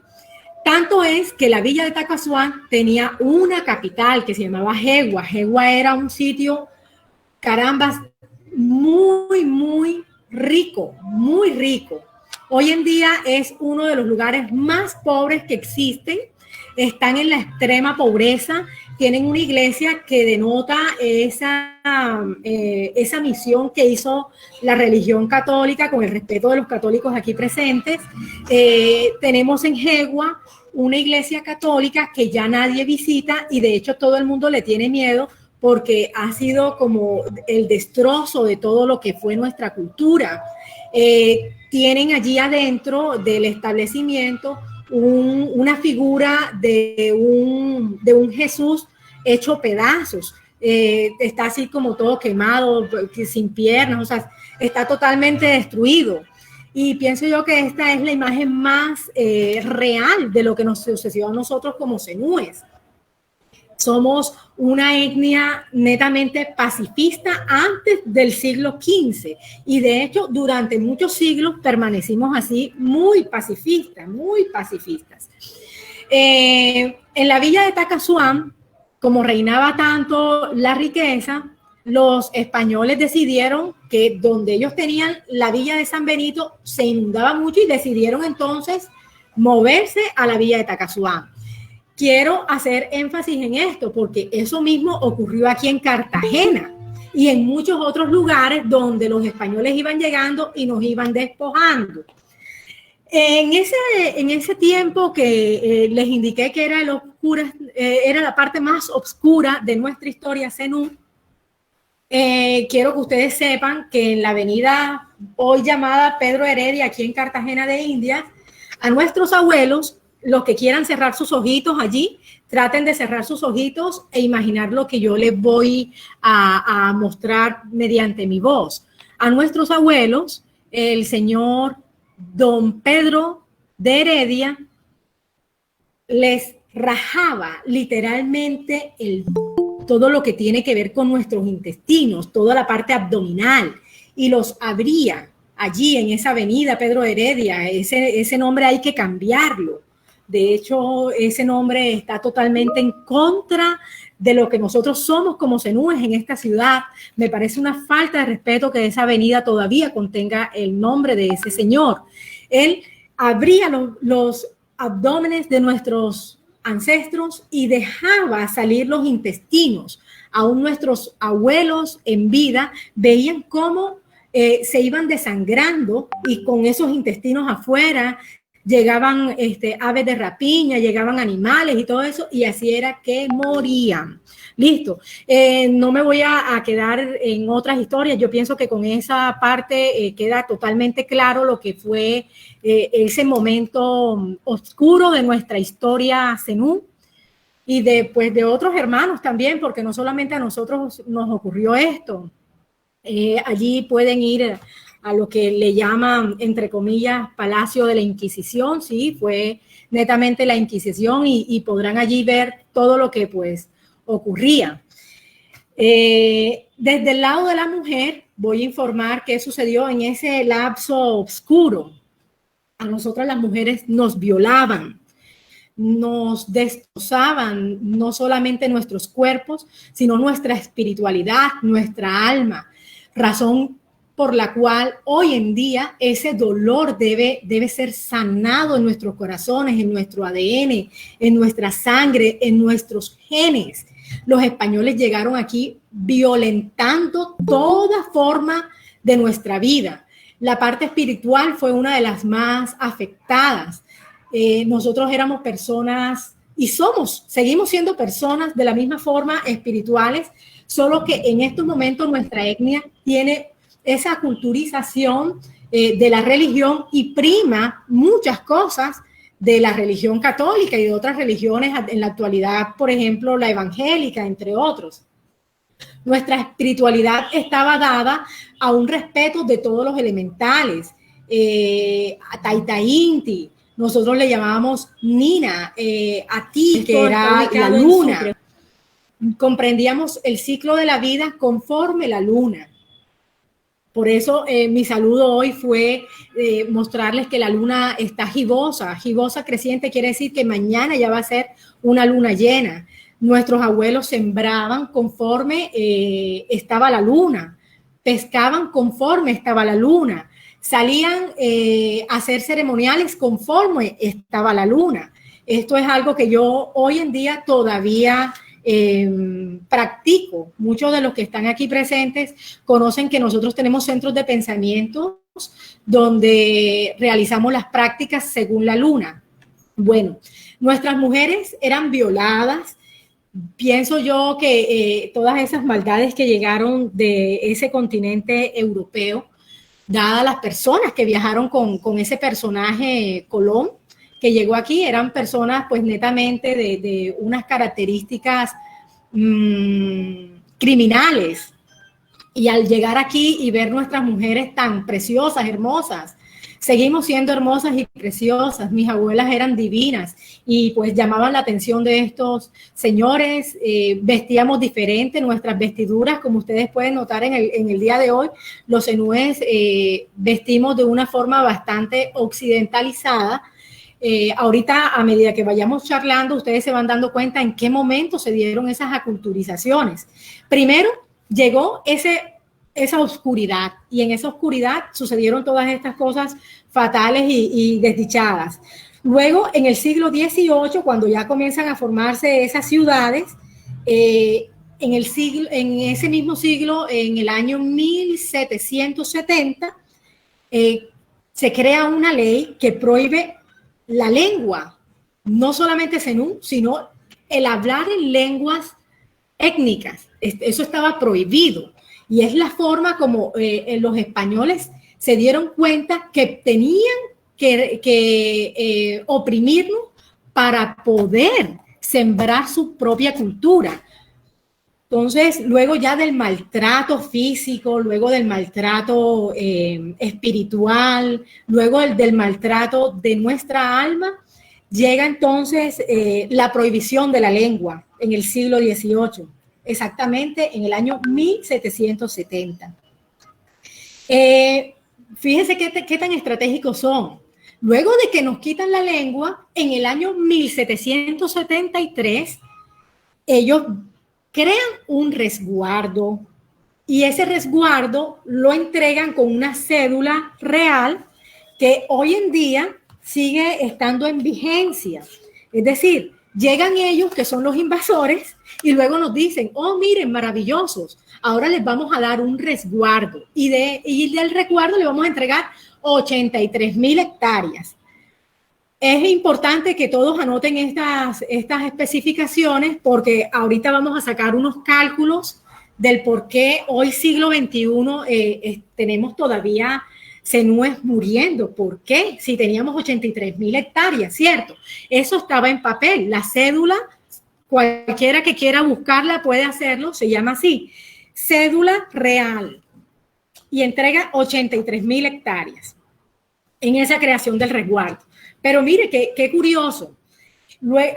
Tanto es que la villa de Tacasuán tenía una capital que se llamaba Jegua. Jegua era un sitio, carambas, muy, muy rico, muy rico. Hoy en día es uno de los lugares más pobres que existen. Están en la extrema pobreza, tienen una iglesia que denota esa misión que hizo la religión católica con el respeto de los católicos aquí presentes. Tenemos en Jegua una iglesia católica que ya nadie visita y de hecho todo el mundo le tiene miedo porque ha sido como el destrozo de todo lo que fue nuestra cultura. Tienen allí adentro del establecimiento una figura de un Jesús hecho pedazos. Está así como todo quemado, sin piernas, o sea, está totalmente destruido. Y pienso yo que esta es la imagen más real de lo que nos sucedió a nosotros como zenúes. Somos una etnia netamente pacifista antes del siglo XV y de hecho durante muchos siglos permanecimos así muy pacifistas, muy pacifistas. En la villa de Tacasuán, como reinaba tanto la riqueza, los españoles decidieron que donde ellos tenían la villa de San Benito se inundaba mucho y decidieron entonces moverse a la villa de Tacasuán. Quiero hacer énfasis en esto porque eso mismo ocurrió aquí en Cartagena y en muchos otros lugares donde los españoles iban llegando y nos iban despojando. En ese tiempo que les indiqué que era la parte más oscura de nuestra historia zenú, quiero que ustedes sepan que en la avenida hoy llamada Pedro Heredia, aquí en Cartagena de Indias, a nuestros abuelos, los que quieran cerrar sus ojitos allí, traten de cerrar sus ojitos e imaginar lo que yo les voy a mostrar mediante mi voz. A nuestros abuelos, el señor don Pedro de Heredia les rajaba literalmente todo lo que tiene que ver con nuestros intestinos, toda la parte abdominal, y los abría allí en esa avenida Pedro Heredia. Ese nombre hay que cambiarlo. De hecho, ese nombre está totalmente en contra de lo que nosotros somos como zenúes en esta ciudad. Me parece una falta de respeto que esa avenida todavía contenga el nombre de ese señor. Él abría los abdómenes de nuestros ancestros y dejaba salir los intestinos. Aún nuestros abuelos en vida veían cómo se iban desangrando y con esos intestinos afuera llegaban aves de rapiña, llegaban animales y todo eso, y así era que morían. Listo. No me voy a quedar en otras historias. Yo pienso que con esa parte queda totalmente claro lo que fue ese momento oscuro de nuestra historia zenú y de otros hermanos también, porque no solamente a nosotros nos ocurrió esto. Allí pueden ir a lo que le llaman, entre comillas, Palacio de la Inquisición. Sí, fue netamente la Inquisición y podrán allí ver todo lo que pues ocurría. Desde el lado de la mujer voy a informar qué sucedió en ese lapso oscuro. A nosotras las mujeres nos violaban, nos destrozaban no solamente nuestros cuerpos, sino nuestra espiritualidad, nuestra alma, razón por la cual hoy en día ese dolor debe ser sanado en nuestros corazones, en nuestro ADN, en nuestra sangre, en nuestros genes. Los españoles llegaron aquí violentando toda forma de nuestra vida. La parte espiritual fue una de las más afectadas. Nosotros éramos personas y seguimos siendo personas de la misma forma espirituales, solo que en estos momentos nuestra etnia tiene esa culturización de la religión y prima muchas cosas de la religión católica y de otras religiones en la actualidad, por ejemplo, la evangélica, entre otros. Nuestra espiritualidad estaba dada a un respeto de todos los elementales, a Taita Inti, nosotros le llamábamos Nina, a ti, que era la luna. Comprendíamos el ciclo de la vida conforme la luna. Por eso mi saludo hoy fue mostrarles que la luna está gibosa. Gibosa creciente quiere decir que mañana ya va a ser una luna llena. Nuestros abuelos sembraban conforme estaba la luna, pescaban conforme estaba la luna, salían a hacer ceremoniales conforme estaba la luna. Esto es algo que yo hoy en día todavía practico. Muchos de los que están aquí presentes conocen que nosotros tenemos centros de pensamiento donde realizamos las prácticas según la luna. Bueno, nuestras mujeres eran violadas. Pienso yo que todas esas maldades que llegaron de ese continente europeo, dadas las personas que viajaron con ese personaje Colón, que llegó aquí, eran personas pues netamente de unas características criminales. Y al llegar aquí y ver nuestras mujeres tan preciosas, hermosas, seguimos siendo hermosas y preciosas. Mis abuelas eran divinas y pues llamaban la atención de estos señores. Vestíamos diferente, nuestras vestiduras, como ustedes pueden notar en el día de hoy, los zenúes vestimos de una forma bastante occidentalizada. Ahorita, a medida que vayamos charlando, ustedes se van dando cuenta en qué momento se dieron esas aculturizaciones. Primero, llegó esa oscuridad, y en esa oscuridad sucedieron todas estas cosas fatales y desdichadas. Luego, en el siglo XVIII, cuando ya comienzan a formarse esas ciudades, en ese mismo siglo, en el año 1770, se crea una ley que prohíbe la lengua, no solamente zenú, sino el hablar en lenguas étnicas. Eso estaba prohibido. Y es la forma como los españoles se dieron cuenta que tenían que oprimirnos para poder sembrar su propia cultura. Entonces, luego ya del maltrato físico, luego del maltrato espiritual, luego del maltrato de nuestra alma, llega entonces la prohibición de la lengua en el siglo XVIII, exactamente en el año 1770. Fíjense qué tan estratégicos son. Luego de que nos quitan la lengua, en el año 1773, ellos crean un resguardo y ese resguardo lo entregan con una cédula real que hoy en día sigue estando en vigencia. Es decir, llegan ellos, que son los invasores, y luego nos dicen, oh, miren, maravillosos, ahora les vamos a dar un resguardo y del resguardo le vamos a entregar 83,000 hectáreas. Es importante que todos anoten estas especificaciones porque ahorita vamos a sacar unos cálculos del por qué hoy siglo XXI tenemos todavía zenúes muriendo. ¿Por qué? Si teníamos 83,000 hectáreas, ¿cierto? Eso estaba en papel. La cédula, cualquiera que quiera buscarla puede hacerlo, se llama así, cédula real, y entrega 83,000 hectáreas en esa creación del resguardo. Pero mire, qué curioso. Luego,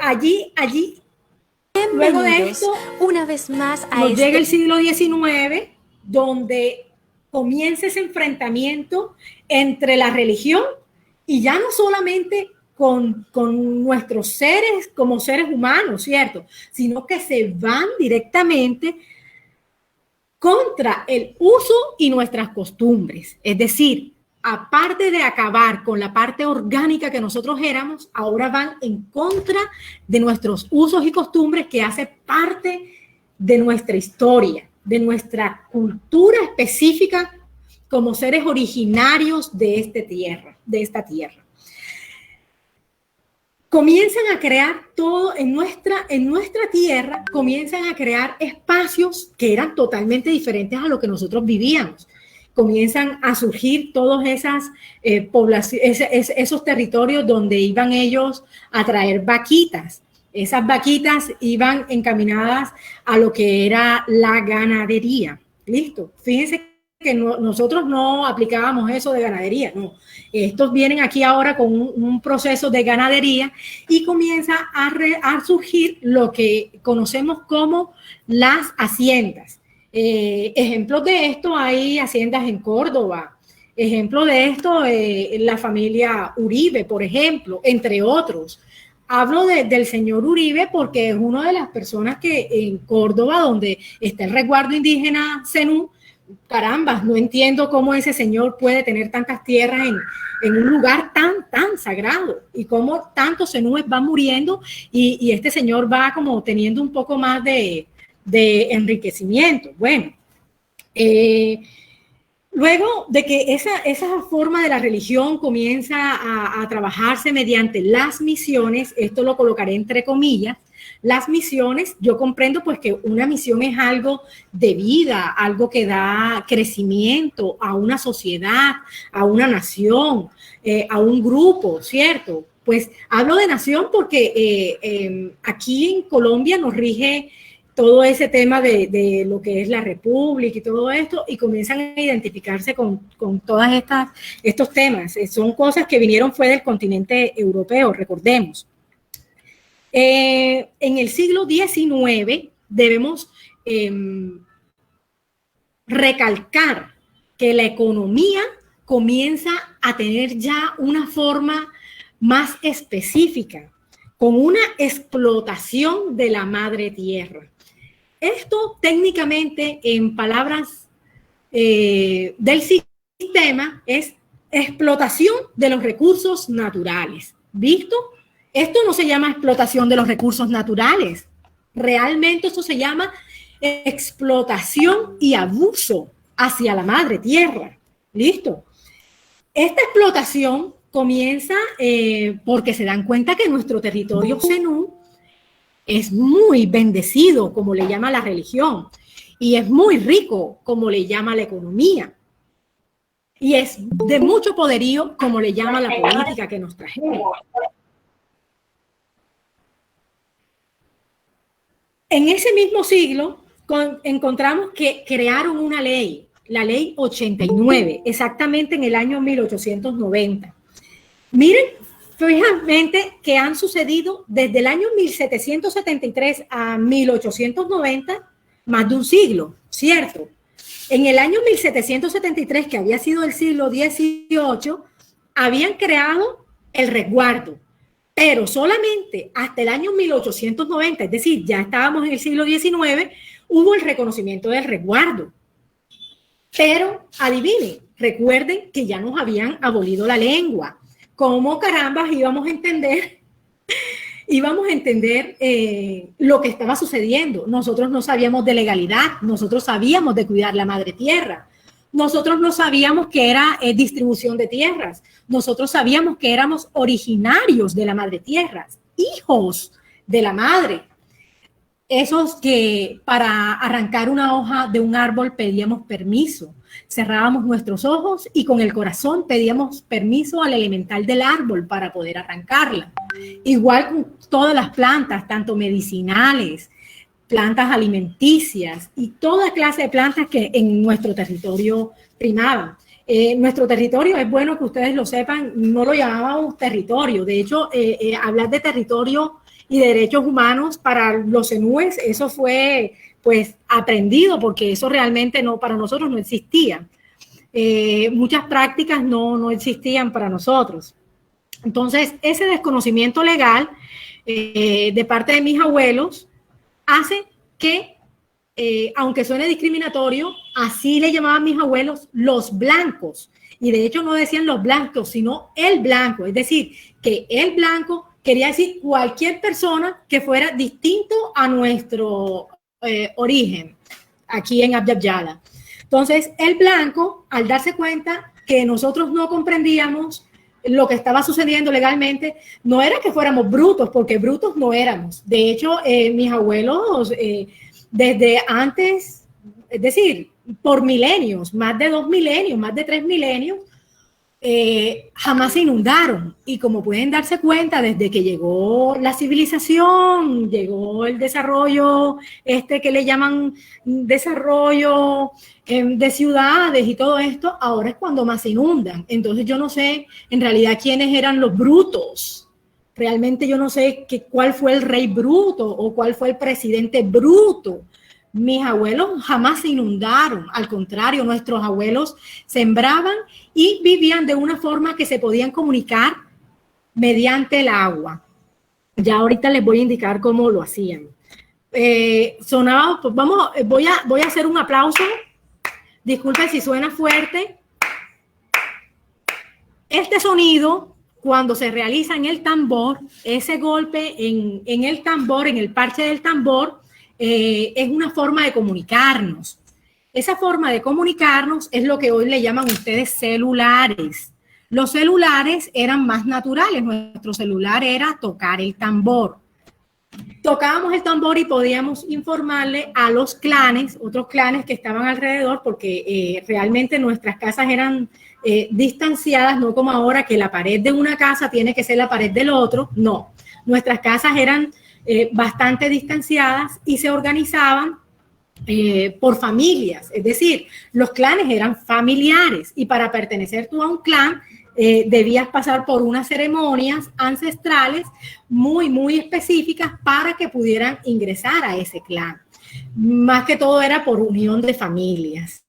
luego de esto, una vez más nos llega el siglo XIX, donde comienza ese enfrentamiento entre la religión y ya no solamente con nuestros seres como seres humanos, ¿cierto? Sino que se van directamente contra el uso y nuestras costumbres. Es decir, aparte de acabar con la parte orgánica que nosotros éramos, ahora van en contra de nuestros usos y costumbres que hace parte de nuestra historia, de nuestra cultura específica como seres originarios de esta tierra. Comienzan a crear todo en nuestra tierra, comienzan a crear espacios que eran totalmente diferentes a lo que nosotros vivíamos. Comienzan a surgir todos esos territorios donde iban ellos a traer vaquitas. Esas vaquitas iban encaminadas a lo que era la ganadería. ¿Listo? Fíjense que nosotros no aplicábamos eso de ganadería, no. Estos vienen aquí ahora con un proceso de ganadería y comienza a surgir lo que conocemos como las haciendas. Ejemplos de esto hay haciendas en Córdoba, ejemplo de esto la familia Uribe, por ejemplo, entre otros. Hablo del señor Uribe porque es una de las personas que en Córdoba, donde está el resguardo indígena Zenú, caramba, no entiendo cómo ese señor puede tener tantas tierras en un lugar tan sagrado y cómo tantos zenúes van muriendo y este señor va como teniendo un poco más de enriquecimiento. Bueno, luego de que esa forma de la religión comienza a trabajarse mediante las misiones, esto lo colocaré entre comillas, las misiones, yo comprendo pues que una misión es algo de vida, algo que da crecimiento a una sociedad, a una nación, a un grupo, ¿cierto? Pues hablo de nación porque aquí en Colombia nos rige todo ese tema de lo que es la república y todo esto, y comienzan a identificarse con todos estos temas. Son cosas que vinieron fue del continente europeo, recordemos. En el siglo XIX debemos recalcar que la economía comienza a tener ya una forma más específica, con una explotación de la madre tierra. Esto técnicamente, en palabras del sistema, es explotación de los recursos naturales. ¿Visto? Esto no se llama explotación de los recursos naturales. Realmente esto se llama explotación y abuso hacia la madre tierra. ¿Listo? Esta explotación comienza porque se dan cuenta que nuestro territorio Zenú es muy bendecido, como le llama la religión, y es muy rico, como le llama la economía, y es de mucho poderío, como le llama la política que nos trajeron. En ese mismo siglo encontramos que crearon una ley, la ley 89, exactamente en el año 1890. Miren, fijamente que han sucedido desde el año 1773 a 1890 más de un siglo, ¿cierto? En el año 1773, que había sido el siglo XVIII, habían creado el resguardo, pero solamente hasta el año 1890, es decir, ya estábamos en el siglo XIX, hubo el reconocimiento del resguardo. Pero adivinen, recuerden que ya nos habían abolido la lengua. ¿Cómo carambas íbamos a entender lo que estaba sucediendo? Nosotros no sabíamos de legalidad, nosotros sabíamos de cuidar la madre tierra, nosotros no sabíamos que era distribución de tierras, nosotros sabíamos que éramos originarios de la madre tierra, hijos de la madre. Esos que para arrancar una hoja de un árbol pedíamos permiso, cerrábamos nuestros ojos y con el corazón pedíamos permiso al elemental del árbol para poder arrancarla. Igual con todas las plantas, tanto medicinales, plantas alimenticias y toda clase de plantas que en nuestro territorio primaban. Nuestro territorio, es bueno que ustedes lo sepan, no lo llamábamos territorio. De hecho, hablar de territorio y derechos humanos para los zenúes, eso fue pues aprendido porque eso realmente no, para nosotros no existía. Muchas prácticas no existían para nosotros. Entonces, ese desconocimiento legal de parte de mis abuelos hace que aunque suene discriminatorio, así le llamaban mis abuelos los blancos. Y de hecho no decían los blancos, sino el blanco. Es decir, que el blanco quería decir cualquier persona que fuera distinto a nuestro origen aquí en Abya Yala. Entonces, el blanco, al darse cuenta que nosotros no comprendíamos lo que estaba sucediendo legalmente, no era que fuéramos brutos, porque brutos no éramos. De hecho, mis abuelos, desde antes, es decir, por milenios, más de 2 milenios, más de 3 milenios, jamás se inundaron. Y como pueden darse cuenta, desde que llegó la civilización, llegó el desarrollo, que le llaman desarrollo de ciudades y todo esto, ahora es cuando más se inundan. Entonces yo no sé en realidad quiénes eran los brutos. Realmente yo no sé cuál fue el rey bruto o cuál fue el presidente bruto. Mis abuelos jamás se inundaron, al contrario, nuestros abuelos sembraban y vivían de una forma que se podían comunicar mediante el agua. Ya ahorita les voy a indicar cómo lo hacían. Sonaba, pues voy a hacer un aplauso. Disculpen si suena fuerte. Este sonido, cuando se realiza en el tambor, ese golpe en el tambor, en el parche del tambor, es una forma de comunicarnos. Esa forma de comunicarnos es lo que hoy le llaman ustedes celulares. Los celulares eran más naturales. Nuestro celular era tocar el tambor. Tocábamos el tambor y podíamos informarle a los clanes, otros clanes que estaban alrededor, porque realmente nuestras casas eran distanciadas, no como ahora que la pared de una casa tiene que ser la pared del otro. No, nuestras casas eran bastante distanciadas y se organizaban por familias, es decir, los clanes eran familiares y para pertenecer tú a un clan debías pasar por unas ceremonias ancestrales muy, muy específicas para que pudieran ingresar a ese clan. Más que todo era por unión de familias.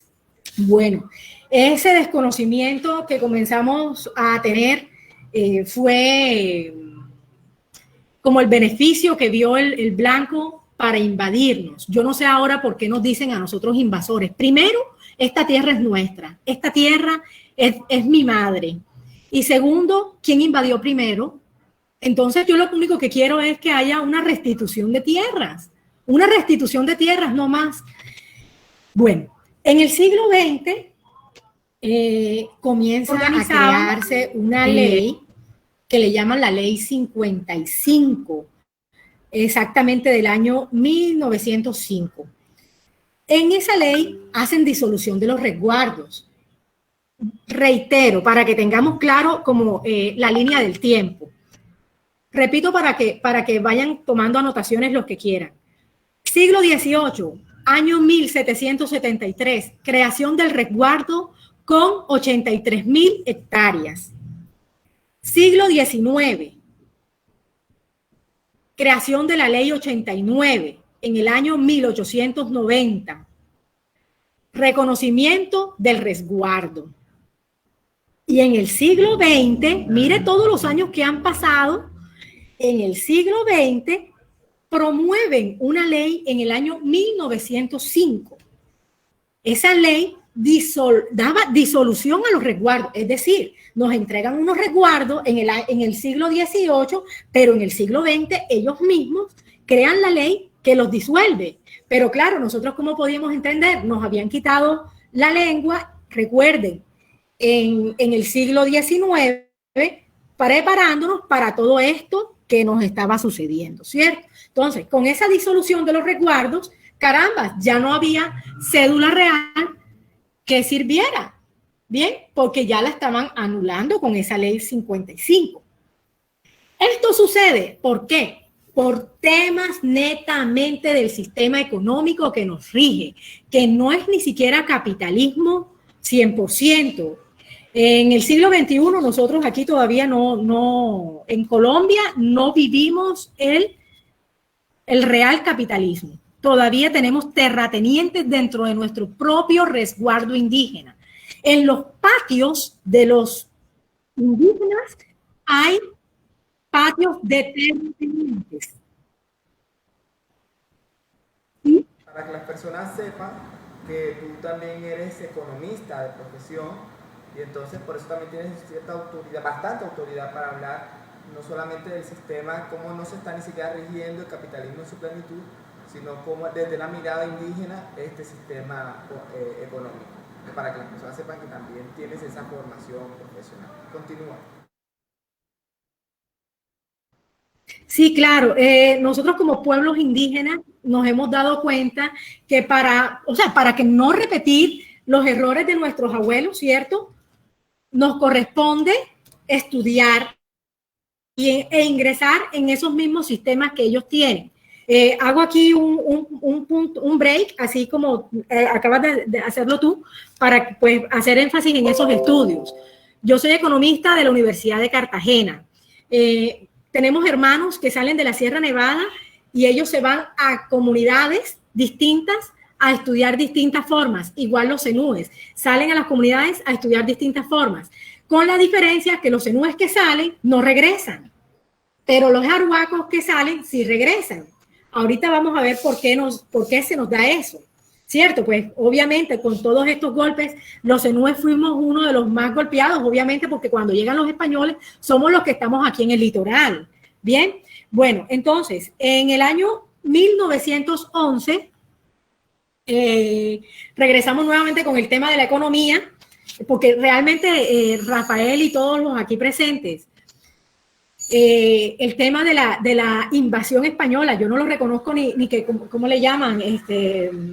Bueno, ese desconocimiento que comenzamos a tener fue como el beneficio que vio el blanco para invadirnos. Yo no sé ahora por qué nos dicen a nosotros invasores. Primero, esta tierra es nuestra, esta tierra es mi madre. Y segundo, ¿quién invadió primero? Entonces yo lo único que quiero es que haya una restitución de tierras no más. Bueno, en el siglo XX comienza a crearse una ley que le llaman la Ley 55, exactamente del año 1905. En esa ley hacen disolución de los resguardos. Reitero, para que tengamos claro como la línea del tiempo. Repito para que vayan tomando anotaciones los que quieran. Siglo XVIII, año 1773, creación del resguardo con 83,000 hectáreas. Siglo XIX, creación de la Ley 89 en el año 1890. Reconocimiento del resguardo. Y en el siglo XX, mire todos los años que han pasado, en el siglo XX promueven una ley en el año 1905. Esa ley daba disolución a los resguardos, es decir, nos entregan unos resguardos en el siglo XVIII, pero en el siglo XX ellos mismos crean la ley que los disuelve. Pero claro, nosotros ¿cómo podíamos entender? Nos habían quitado la lengua, recuerden, en el siglo XIX, preparándonos para todo esto que nos estaba sucediendo, ¿cierto? Entonces, con esa disolución de los resguardos, caramba, ya no había cédula real que sirviera, ¿bien? Porque ya la estaban anulando con esa ley 55. Esto sucede, ¿por qué? Por temas netamente del sistema económico que nos rige, que no es ni siquiera capitalismo 100%. En el siglo XXI nosotros aquí todavía en Colombia no vivimos el real capitalismo. Todavía tenemos terratenientes dentro de nuestro propio resguardo indígena. En los patios de los indígenas hay patios de terratenientes. ¿Sí? Para que las personas sepan que tú también eres economista de profesión y entonces por eso también tienes cierta autoridad, bastante autoridad para hablar no solamente del sistema, cómo no se está ni siquiera rigiendo el capitalismo en su plenitud, sino cómo desde la mirada indígena este sistema económico, para que las personas sepan que también tienes esa formación profesional. Continúa. Sí, claro. Nosotros como pueblos indígenas nos hemos dado cuenta que para que no repetir los errores de nuestros abuelos, ¿cierto? Nos corresponde estudiar e ingresar en esos mismos sistemas que ellos tienen. Hago aquí un break, así como acabas de hacerlo tú, para pues, hacer énfasis en esos estudios. Yo soy economista de la Universidad de Cartagena. Tenemos hermanos que salen de la Sierra Nevada y ellos se van a comunidades distintas a estudiar distintas formas. Igual los cenúes salen a las comunidades a estudiar distintas formas, con la diferencia que los cenúes que salen no regresan, pero los arhuacos que salen sí regresan. Ahorita vamos a ver por qué se nos da eso, ¿cierto? Pues obviamente con todos estos golpes, los cenúes fuimos uno de los más golpeados, obviamente porque cuando llegan los españoles somos los que estamos aquí en el litoral. Bien, bueno, entonces, en el año 1911, regresamos nuevamente con el tema de la economía, porque realmente Rafael y todos los aquí presentes, el tema de la invasión española, yo no lo reconozco ni que, ¿cómo le llaman?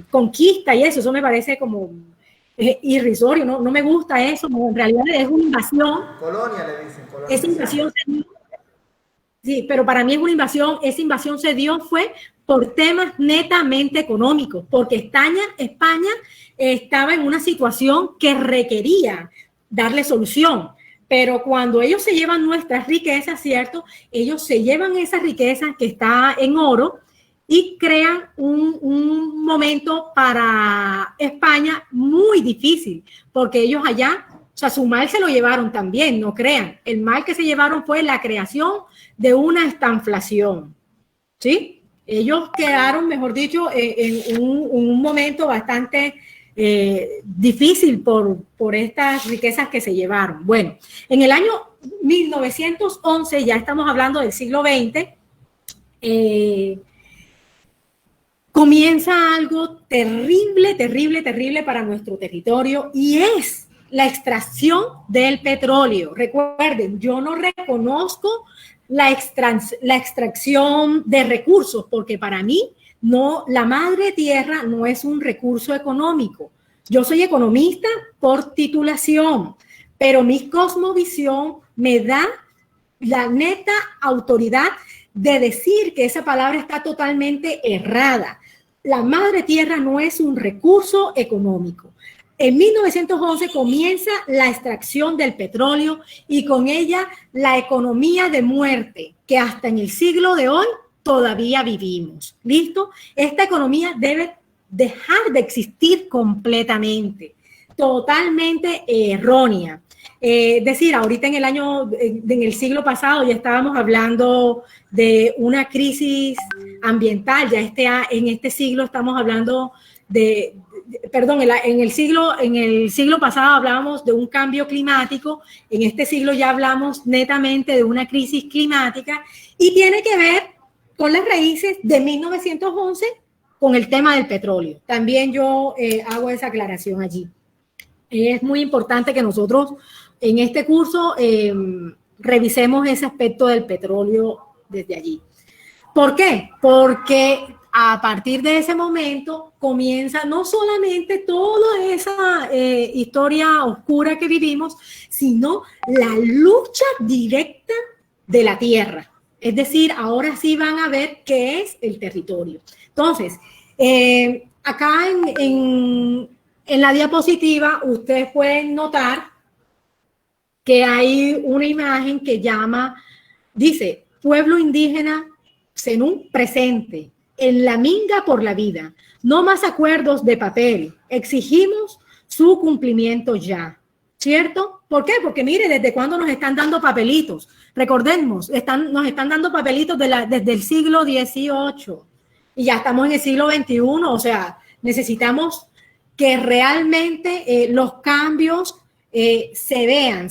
Conquista y eso me parece como irrisorio, no me gusta eso, no, en realidad es una invasión. Colonia le dicen, colonia. Esa invasión se dio, sí, pero para mí es una invasión, esa invasión se dio fue por temas netamente económicos, porque España estaba en una situación que requería darle solución. Pero cuando ellos se llevan nuestras riquezas, ¿cierto? Ellos se llevan esas riquezas que está en oro y crean un momento para España muy difícil, porque ellos allá, o sea, su mal se lo llevaron también, no crean. El mal que se llevaron fue la creación de una estanflación, ¿sí? Ellos quedaron, mejor dicho, en un momento bastante difícil por estas riquezas que se llevaron. Bueno, en el año 1911, ya estamos hablando del siglo XX, comienza algo terrible para nuestro territorio y es la extracción del petróleo. Recuerden, yo no reconozco la extracción de recursos porque para mí no, la madre tierra no es un recurso económico. Yo soy economista por titulación, pero mi cosmovisión me da la neta autoridad de decir que esa palabra está totalmente errada. La madre tierra no es un recurso económico. En 1911 comienza la extracción del petróleo y con ella la economía de muerte que hasta en el siglo de hoy todavía vivimos. ¿Listo? Esta economía debe dejar de existir completamente, totalmente errónea. Decir, ahorita en el siglo pasado ya estábamos hablando de una crisis ambiental, ya en este siglo estamos hablando en el siglo pasado hablábamos de un cambio climático, en este siglo ya hablamos netamente de una crisis climática y tiene que ver con las raíces de 1911 con el tema del petróleo. También yo hago esa aclaración allí. Es muy importante que nosotros en este curso revisemos ese aspecto del petróleo desde allí. ¿Por qué? Porque a partir de ese momento comienza no solamente toda esa historia oscura que vivimos, sino la lucha directa de la tierra. Es decir, ahora sí van a ver qué es el territorio. Entonces, acá en la diapositiva ustedes pueden notar que hay una imagen que dice, pueblo indígena Zenú presente, en la minga por la vida, no más acuerdos de papel, exigimos su cumplimiento ya, ¿cierto? ¿Por qué? Porque mire, desde cuándo nos están dando papelitos. Recordemos, nos están dando papelitos desde el siglo XVIII. y ya estamos en el siglo XXI, o sea, necesitamos que realmente los cambios se vean,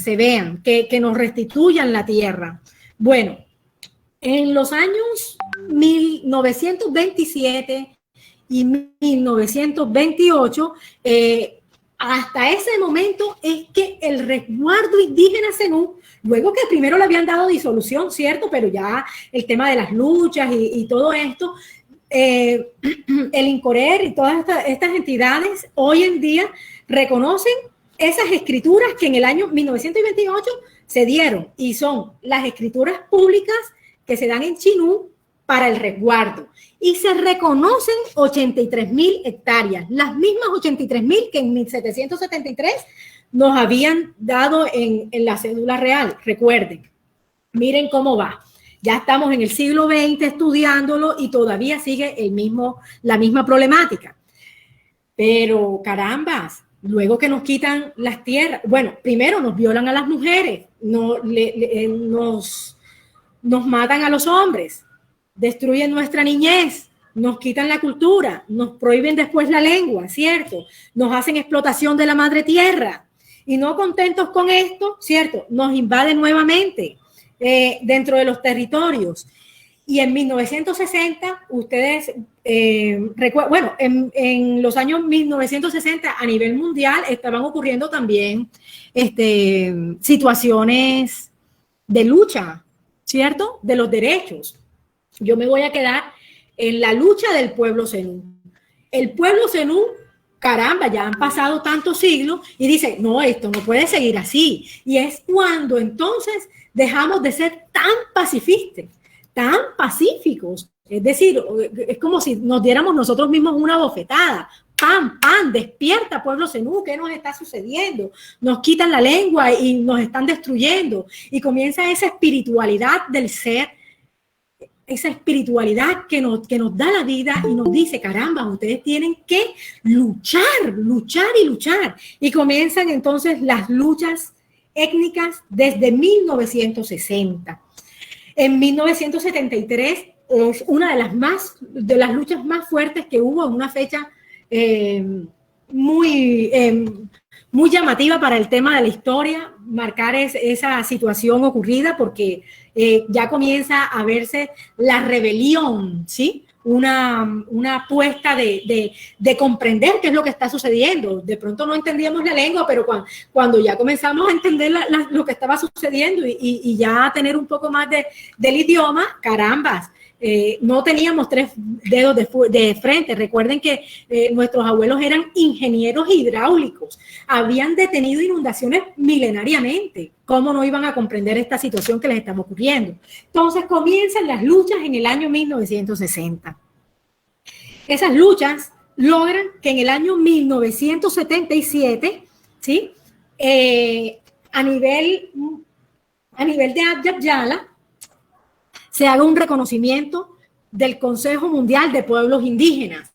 que nos restituyan la tierra. Bueno, en los años 1927 y 1928, hasta ese momento es que el resguardo indígena Zenú, luego que primero le habían dado disolución, ¿cierto? Pero ya el tema de las luchas y todo esto, el INCORER y todas estas entidades hoy en día reconocen esas escrituras que en el año 1928 se dieron, y son las escrituras públicas que se dan en Chinú para el resguardo, y se reconocen 83.000 hectáreas, las mismas 83.000 que en 1773 nos habían dado en la cédula real. Recuerden, miren cómo va. Ya estamos en el siglo XX estudiándolo y todavía sigue la misma problemática. Pero carambas, luego que nos quitan las tierras, bueno, primero nos violan a las mujeres, nos matan a los hombres, destruyen nuestra niñez, nos quitan la cultura, nos prohíben después la lengua, ¿cierto? Nos hacen explotación de la madre tierra. Y no contentos con esto, ¿cierto? Nos invaden nuevamente dentro de los territorios. Y en 1960, ustedes recuerdan, bueno, en los años 1960 a nivel mundial estaban ocurriendo también situaciones de lucha, ¿cierto? De los derechos. Yo me voy a quedar en la lucha del pueblo zenú. El pueblo zenú, caramba, ya han pasado tantos siglos y dice, no, esto no puede seguir así. Y es cuando entonces dejamos de ser tan pacifistas, tan pacíficos. Es decir, es como si nos diéramos nosotros mismos una bofetada. ¡Pam, pam! Despierta, pueblo zenú, ¿qué nos está sucediendo? Nos quitan la lengua y nos están destruyendo. Y comienza esa espiritualidad del ser, esa espiritualidad que nos da la vida y nos dice, caramba, ustedes tienen que luchar, luchar y luchar. Y comienzan entonces las luchas étnicas desde 1960. En 1973 es una de las luchas más fuertes que hubo, en una fecha muy llamativa para el tema de la historia, marcar esa situación ocurrida, porque ya comienza a verse la rebelión, ¿sí? Una apuesta de comprender qué es lo que está sucediendo. De pronto no entendíamos la lengua, pero cuando ya comenzamos a entender lo que estaba sucediendo y ya a tener un poco más del idioma, carambas, no teníamos 3 dedos de frente. Recuerden que nuestros abuelos eran ingenieros hidráulicos, habían detenido inundaciones milenariamente. ¿Cómo no iban a comprender esta situación que les estaba ocurriendo? Entonces comienzan las luchas en el año 1960. Esas luchas logran que en el año 1977, ¿sí? A nivel de Abya Yala, se haga un reconocimiento del Consejo Mundial de Pueblos Indígenas.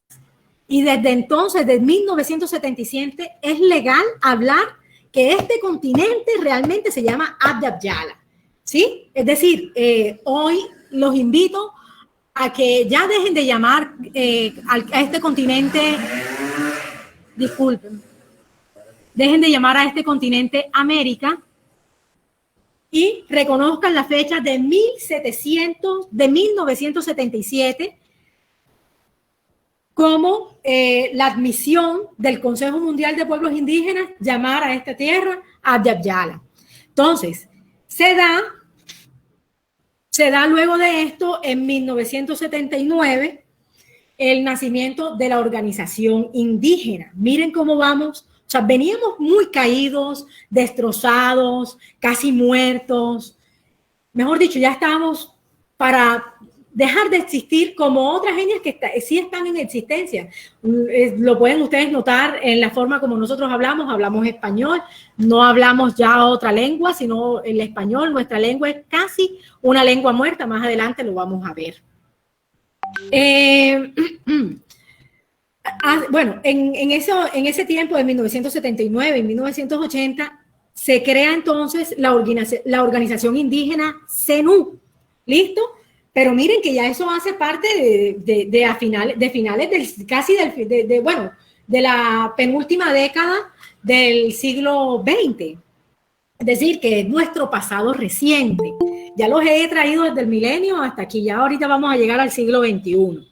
Y desde entonces, desde 1977, es legal hablar que este continente realmente se llama Abya Yala, ¿sí? Es decir, hoy los invito a que ya dejen de llamar a este continente, disculpen, dejen de llamar a este continente América, y reconozcan la fecha de 1977 como la admisión del Consejo Mundial de Pueblos Indígenas, llamar a esta tierra Abya Yala. Entonces, se da luego de esto, en 1979, el nacimiento de la organización indígena. Miren cómo vamos. O sea, veníamos muy caídos, destrozados, casi muertos. Mejor dicho, ya estábamos para dejar de existir como otras etnias que sí están en existencia. Lo pueden ustedes notar en la forma como nosotros hablamos español, no hablamos ya otra lengua, sino el español. Nuestra lengua es casi una lengua muerta, más adelante lo vamos a ver. Bueno, en ese tiempo de 1979 y 1980 se crea entonces la organización indígena Zenú. ¿Listo? Pero miren que ya eso hace parte de finales de la penúltima década del siglo XX. Es decir, que es nuestro pasado reciente. Ya los he traído desde el milenio hasta aquí. Ya ahorita vamos a llegar al siglo XXI.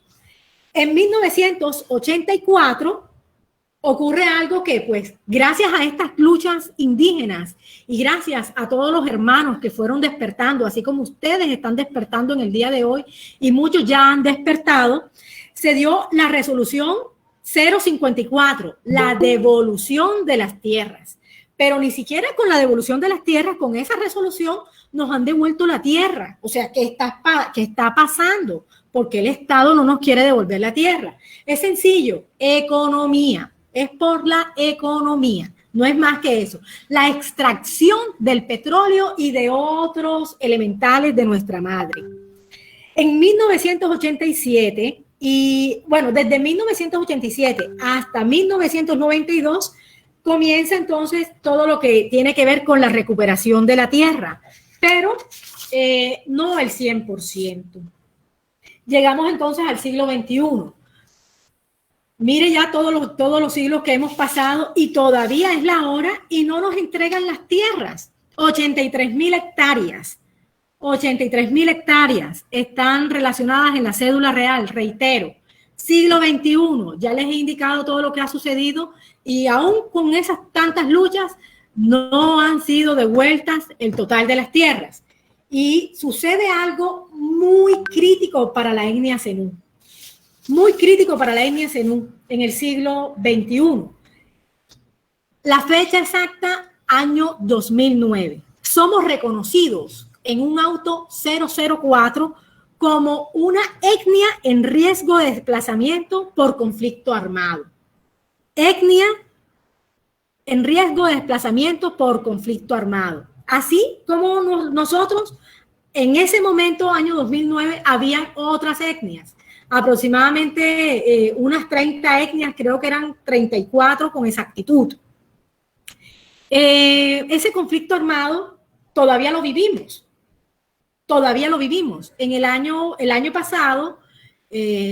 En 1984 ocurre algo que, pues, gracias a estas luchas indígenas y gracias a todos los hermanos que fueron despertando, así como ustedes están despertando en el día de hoy y muchos ya han despertado, se dio la resolución 054, la devolución de las tierras. Pero ni siquiera con la devolución de las tierras, con esa resolución, nos han devuelto la tierra. O sea, ¿qué está pasando? Porque el Estado no nos quiere devolver la tierra. Es sencillo, economía. Es por la economía, no es más que eso. La extracción del petróleo y de otros elementales de nuestra madre. En 1987, desde 1987 hasta 1992, comienza entonces todo lo que tiene que ver con la recuperación de la tierra, pero no el 100%. Llegamos entonces al siglo XXI. Mire ya todos los siglos que hemos pasado y todavía es la hora y no nos entregan las tierras. 83,000 hectáreas. 83,000 hectáreas están relacionadas en la cédula real, reitero. Siglo XXI, ya les he indicado todo lo que ha sucedido y aún con esas tantas luchas no han sido devueltas el total de las tierras. Y sucede algo muy crítico para la etnia zenú. Muy crítico para la etnia zenú en el siglo XXI. La fecha exacta, año 2009. Somos reconocidos en un auto 004 como una etnia en riesgo de desplazamiento por conflicto armado. Etnia en riesgo de desplazamiento por conflicto armado. Así como nosotros, en ese momento, año 2009, habían otras etnias. Aproximadamente unas 30 etnias, creo que eran 34 con exactitud. Ese conflicto armado todavía lo vivimos. Todavía lo vivimos. En el año pasado,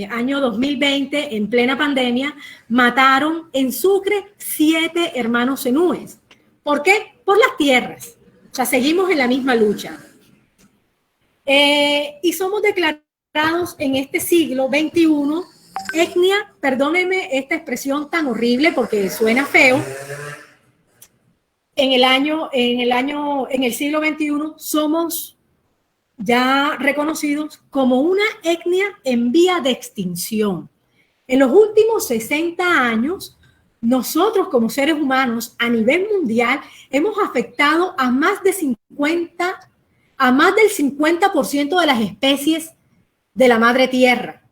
año 2020, en plena pandemia, mataron en Sucre 7 hermanos zenúes. ¿Por qué? Por las tierras. O sea, seguimos en la misma lucha. Y somos declarados en este siglo XXI, etnia, perdónenme esta expresión tan horrible porque suena feo, en el siglo XXI somos ya reconocidos como una etnia en vía de extinción. En los últimos 60 años, nosotros como seres humanos a nivel mundial hemos afectado a más del 50% de las especies de la madre tierra,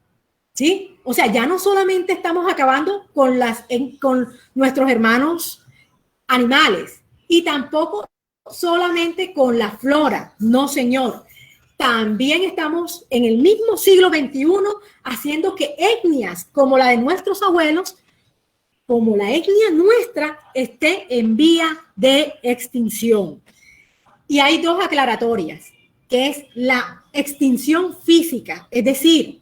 ¿sí? O sea, ya no solamente estamos acabando con nuestros hermanos animales y tampoco solamente con la flora, no señor. También estamos en el mismo siglo XXI haciendo que etnias como la de nuestros abuelos, como la etnia nuestra, esté en vía de extinción. Y hay dos aclaratorias, que es la extinción física, es decir,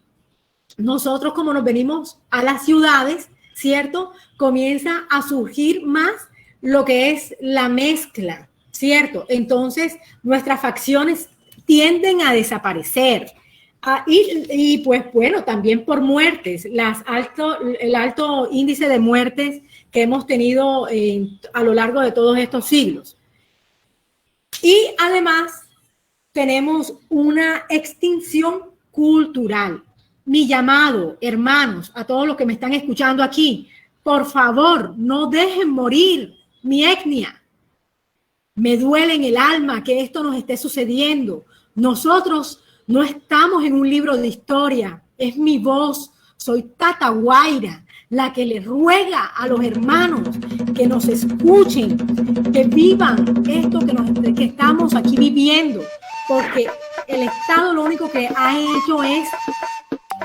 nosotros como nos venimos a las ciudades, ¿cierto? Comienza a surgir más lo que es la mezcla, ¿cierto? Entonces, nuestras facciones tienden a desaparecer. Y pues bueno, también por muertes, el alto índice de muertes que hemos tenido a lo largo de todos estos siglos. Y además tenemos una extinción cultural. Mi llamado, hermanos, a todos los que me están escuchando aquí, por favor, no dejen morir mi etnia. Me duele en el alma que esto nos esté sucediendo. Nosotros no estamos en un libro de historia, es mi voz. Soy Tata Guaira, la que le ruega a los hermanos que nos escuchen, que vivan esto que estamos aquí viviendo, porque el Estado lo único que ha hecho es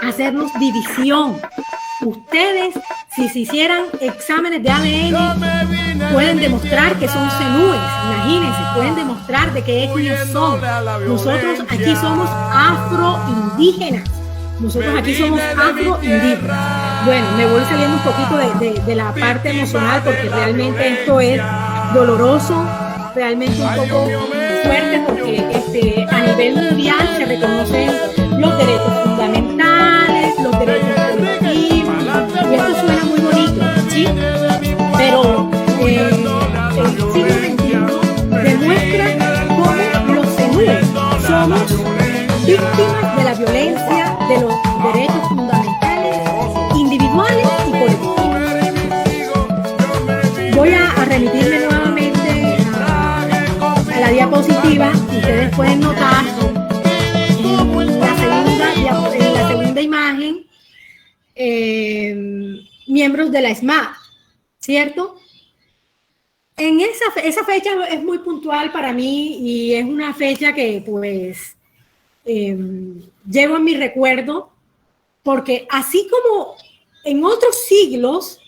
hacernos división. Ustedes, si se hicieran exámenes de ADN, pueden demostrar que son zenúes, imagínense, pueden demostrar de qué etnia son. Nosotros aquí somos afroindígenas. Nosotros aquí somos afroindígenas. Bueno, me voy saliendo un poquito de la parte emocional porque realmente esto es doloroso, realmente un poco fuerte porque a nivel mundial se reconocen los derechos fundamentales, los derechos colectivos, y esto suena muy bonito, ¿sí? Pero el siglo XXI demuestra cómo los zenúes somos víctimas de la violencia de los derechos fundamentales, individuales y colectivos. Voy a remitirme nuevamente a la diapositiva. Ustedes pueden notar en la segunda imagen miembros de la SMAD, ¿cierto? En esa fecha es muy puntual para mí y es una fecha que pues llevo en mi recuerdo porque así como en otros siglos,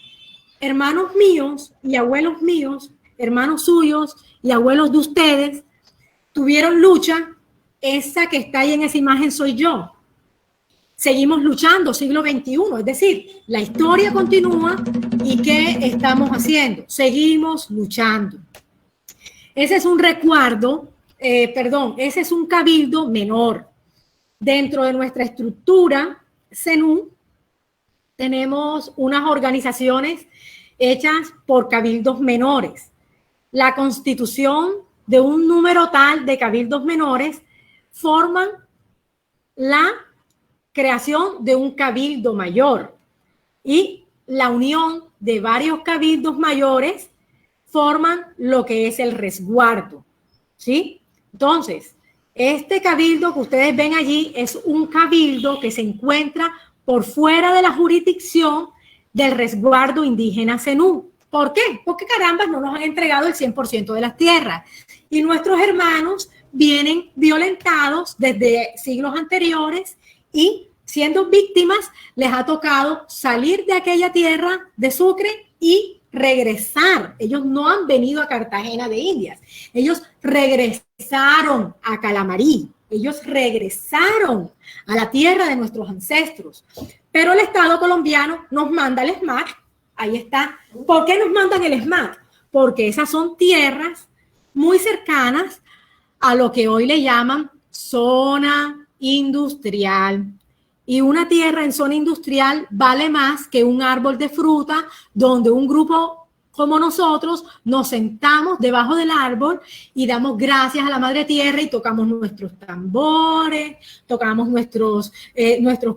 hermanos míos y abuelos míos, hermanos suyos y abuelos de ustedes tuvieron lucha, esa que está ahí en esa imagen soy yo. Seguimos luchando, siglo XXI, es decir, la historia continúa y ¿qué estamos haciendo? Seguimos luchando. Ese es un recuerdo, ese es un cabildo menor. Dentro de nuestra estructura zenú tenemos unas organizaciones hechas por cabildos menores. La constitución de un número tal de cabildos menores forman la creación de un cabildo mayor y la unión de varios cabildos mayores forman lo que es el resguardo, ¿sí? Entonces, este cabildo que ustedes ven allí es un cabildo que se encuentra por fuera de la jurisdicción del resguardo indígena zenú. ¿Por qué? Porque carambas no nos han entregado el 100% de las tierras y nuestros hermanos vienen violentados desde siglos anteriores y siendo víctimas les ha tocado salir de aquella tierra de Sucre y regresar. Ellos no han venido a Cartagena de Indias, ellos regresaron a Calamarí, ellos regresaron a la tierra de nuestros ancestros. Pero el Estado colombiano nos manda el SMAT, ahí está. ¿Por qué nos mandan el SMAT? Porque esas son tierras muy cercanas a lo que hoy le llaman zona industrial. Y una tierra en zona industrial vale más que un árbol de fruta donde un grupo como nosotros nos sentamos debajo del árbol y damos gracias a la madre tierra y tocamos nuestros tambores, tocamos nuestros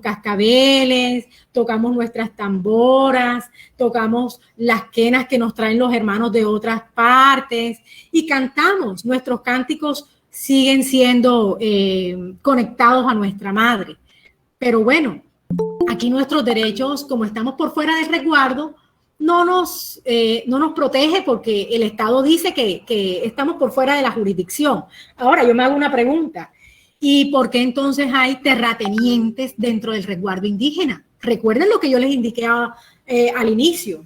cascabeles, tocamos nuestras tamboras, tocamos las quenas que nos traen los hermanos de otras partes y cantamos. Nuestros cánticos siguen siendo conectados a nuestra madre. Pero bueno, aquí nuestros derechos, como estamos por fuera del resguardo, no nos protege porque el Estado dice que estamos por fuera de la jurisdicción. Ahora, yo me hago una pregunta. ¿Y por qué entonces hay terratenientes dentro del resguardo indígena? Recuerden lo que yo les indiqué al inicio.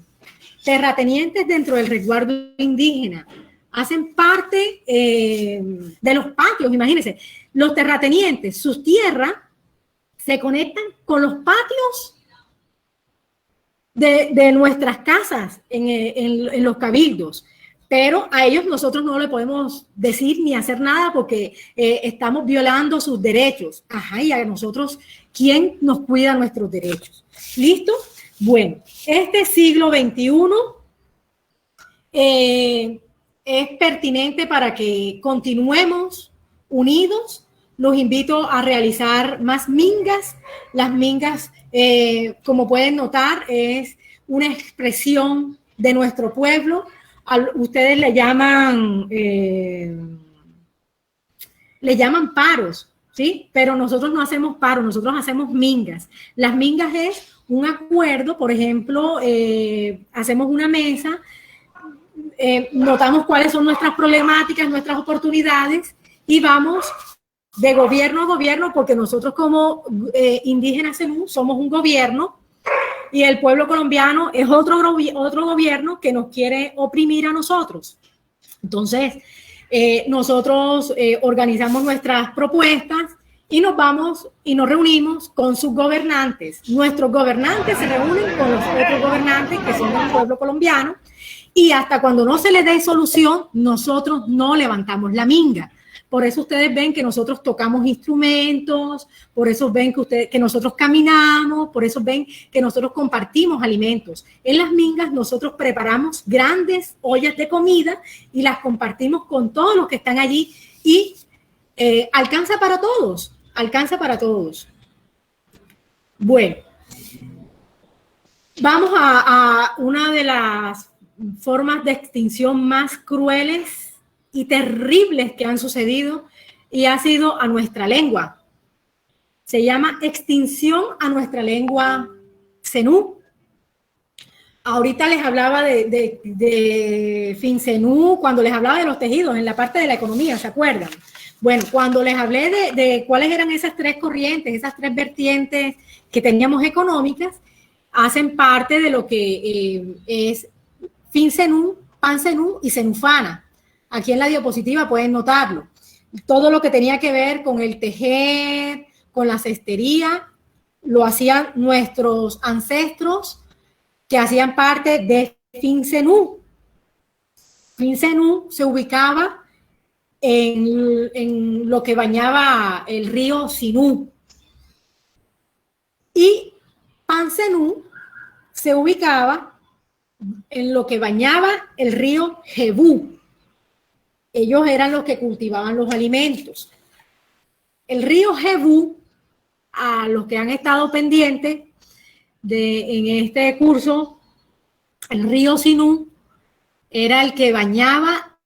Terratenientes dentro del resguardo indígena hacen parte de los patios. Imagínense, los terratenientes, sus tierras se conectan con los patios de nuestras casas en los cabildos, pero a ellos nosotros no le podemos decir ni hacer nada porque estamos violando sus derechos. Ajá, y a nosotros, ¿quién nos cuida nuestros derechos? ¿Listo? Bueno, este siglo XXI es pertinente para que continuemos unidos. Los invito a realizar más mingas. Las mingas, como pueden notar, es una expresión de nuestro pueblo. Ustedes le llaman paros, ¿sí? Pero nosotros no hacemos paros, nosotros hacemos mingas. Las mingas es un acuerdo, por ejemplo, hacemos una mesa, notamos cuáles son nuestras problemáticas, nuestras oportunidades y vamos de gobierno a gobierno, porque nosotros como indígenas zenú somos un gobierno, Y el pueblo colombiano es otro gobierno que nos quiere oprimir a nosotros. Entonces, nosotros organizamos nuestras propuestas y nos vamos y nos reunimos con sus gobernantes. Nuestros gobernantes se reúnen con los otros gobernantes que son del pueblo colombiano, y hasta cuando no se les dé solución, nosotros no levantamos la minga. Por eso ustedes ven que nosotros tocamos instrumentos, por eso ven que nosotros caminamos, por eso ven que nosotros compartimos alimentos. En las mingas nosotros preparamos grandes ollas de comida y las compartimos con todos los que están allí, y alcanza para todos, alcanza para todos. Bueno, vamos a una de las formas de extinción más crueles y terribles que han sucedido, y ha sido a nuestra lengua. Se llama extinción a nuestra lengua zenú. Ahorita les hablaba de Finzenú, cuando les hablaba de los tejidos en la parte de la economía, ¿se acuerdan? Bueno, cuando les hablé de cuáles eran esas tres corrientes, esas tres vertientes que teníamos económicas, hacen parte de lo que es Finzenú, Panzenú y Zenufana. Aquí en la diapositiva pueden notarlo. Todo lo que tenía que ver con el tejer, con la cestería, lo hacían nuestros ancestros que hacían parte de Finzenú. Finzenú se ubicaba en lo que bañaba el río Sinú. Y Panzenú se ubicaba en lo que bañaba el río Jebú. Ellos eran los que cultivaban los alimentos. El río Jebú, a los que han estado pendientes en este curso, el río Sinú era el que bañaba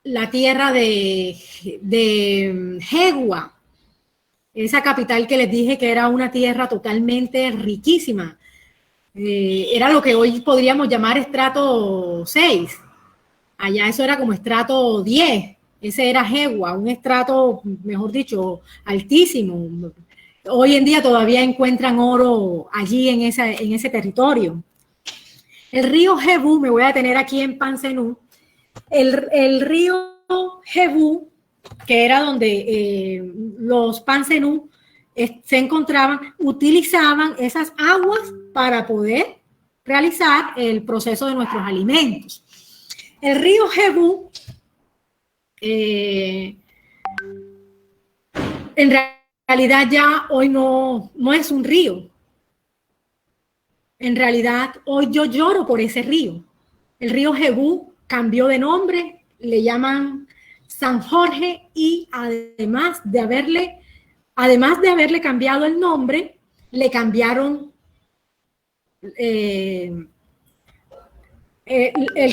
la tierra de Jegua, esa capital que les dije que era una tierra totalmente riquísima. Era lo que hoy podríamos llamar estrato 6. Allá eso era como estrato 10. Ese era Jegua, un estrato, mejor dicho, altísimo. Hoy en día todavía encuentran oro allí en ese territorio. El río Jebú, me voy a detener aquí en Panzenú. El río Jebú, que era donde los Panzenú se encontraban, utilizaban esas aguas para poder realizar el proceso de nuestros alimentos. El río Jebú, en realidad ya hoy no es un río. En realidad hoy yo lloro por ese río. El río Jebú cambió de nombre, le llaman San Jorge, y además de haberle cambiado el nombre, le cambiaron el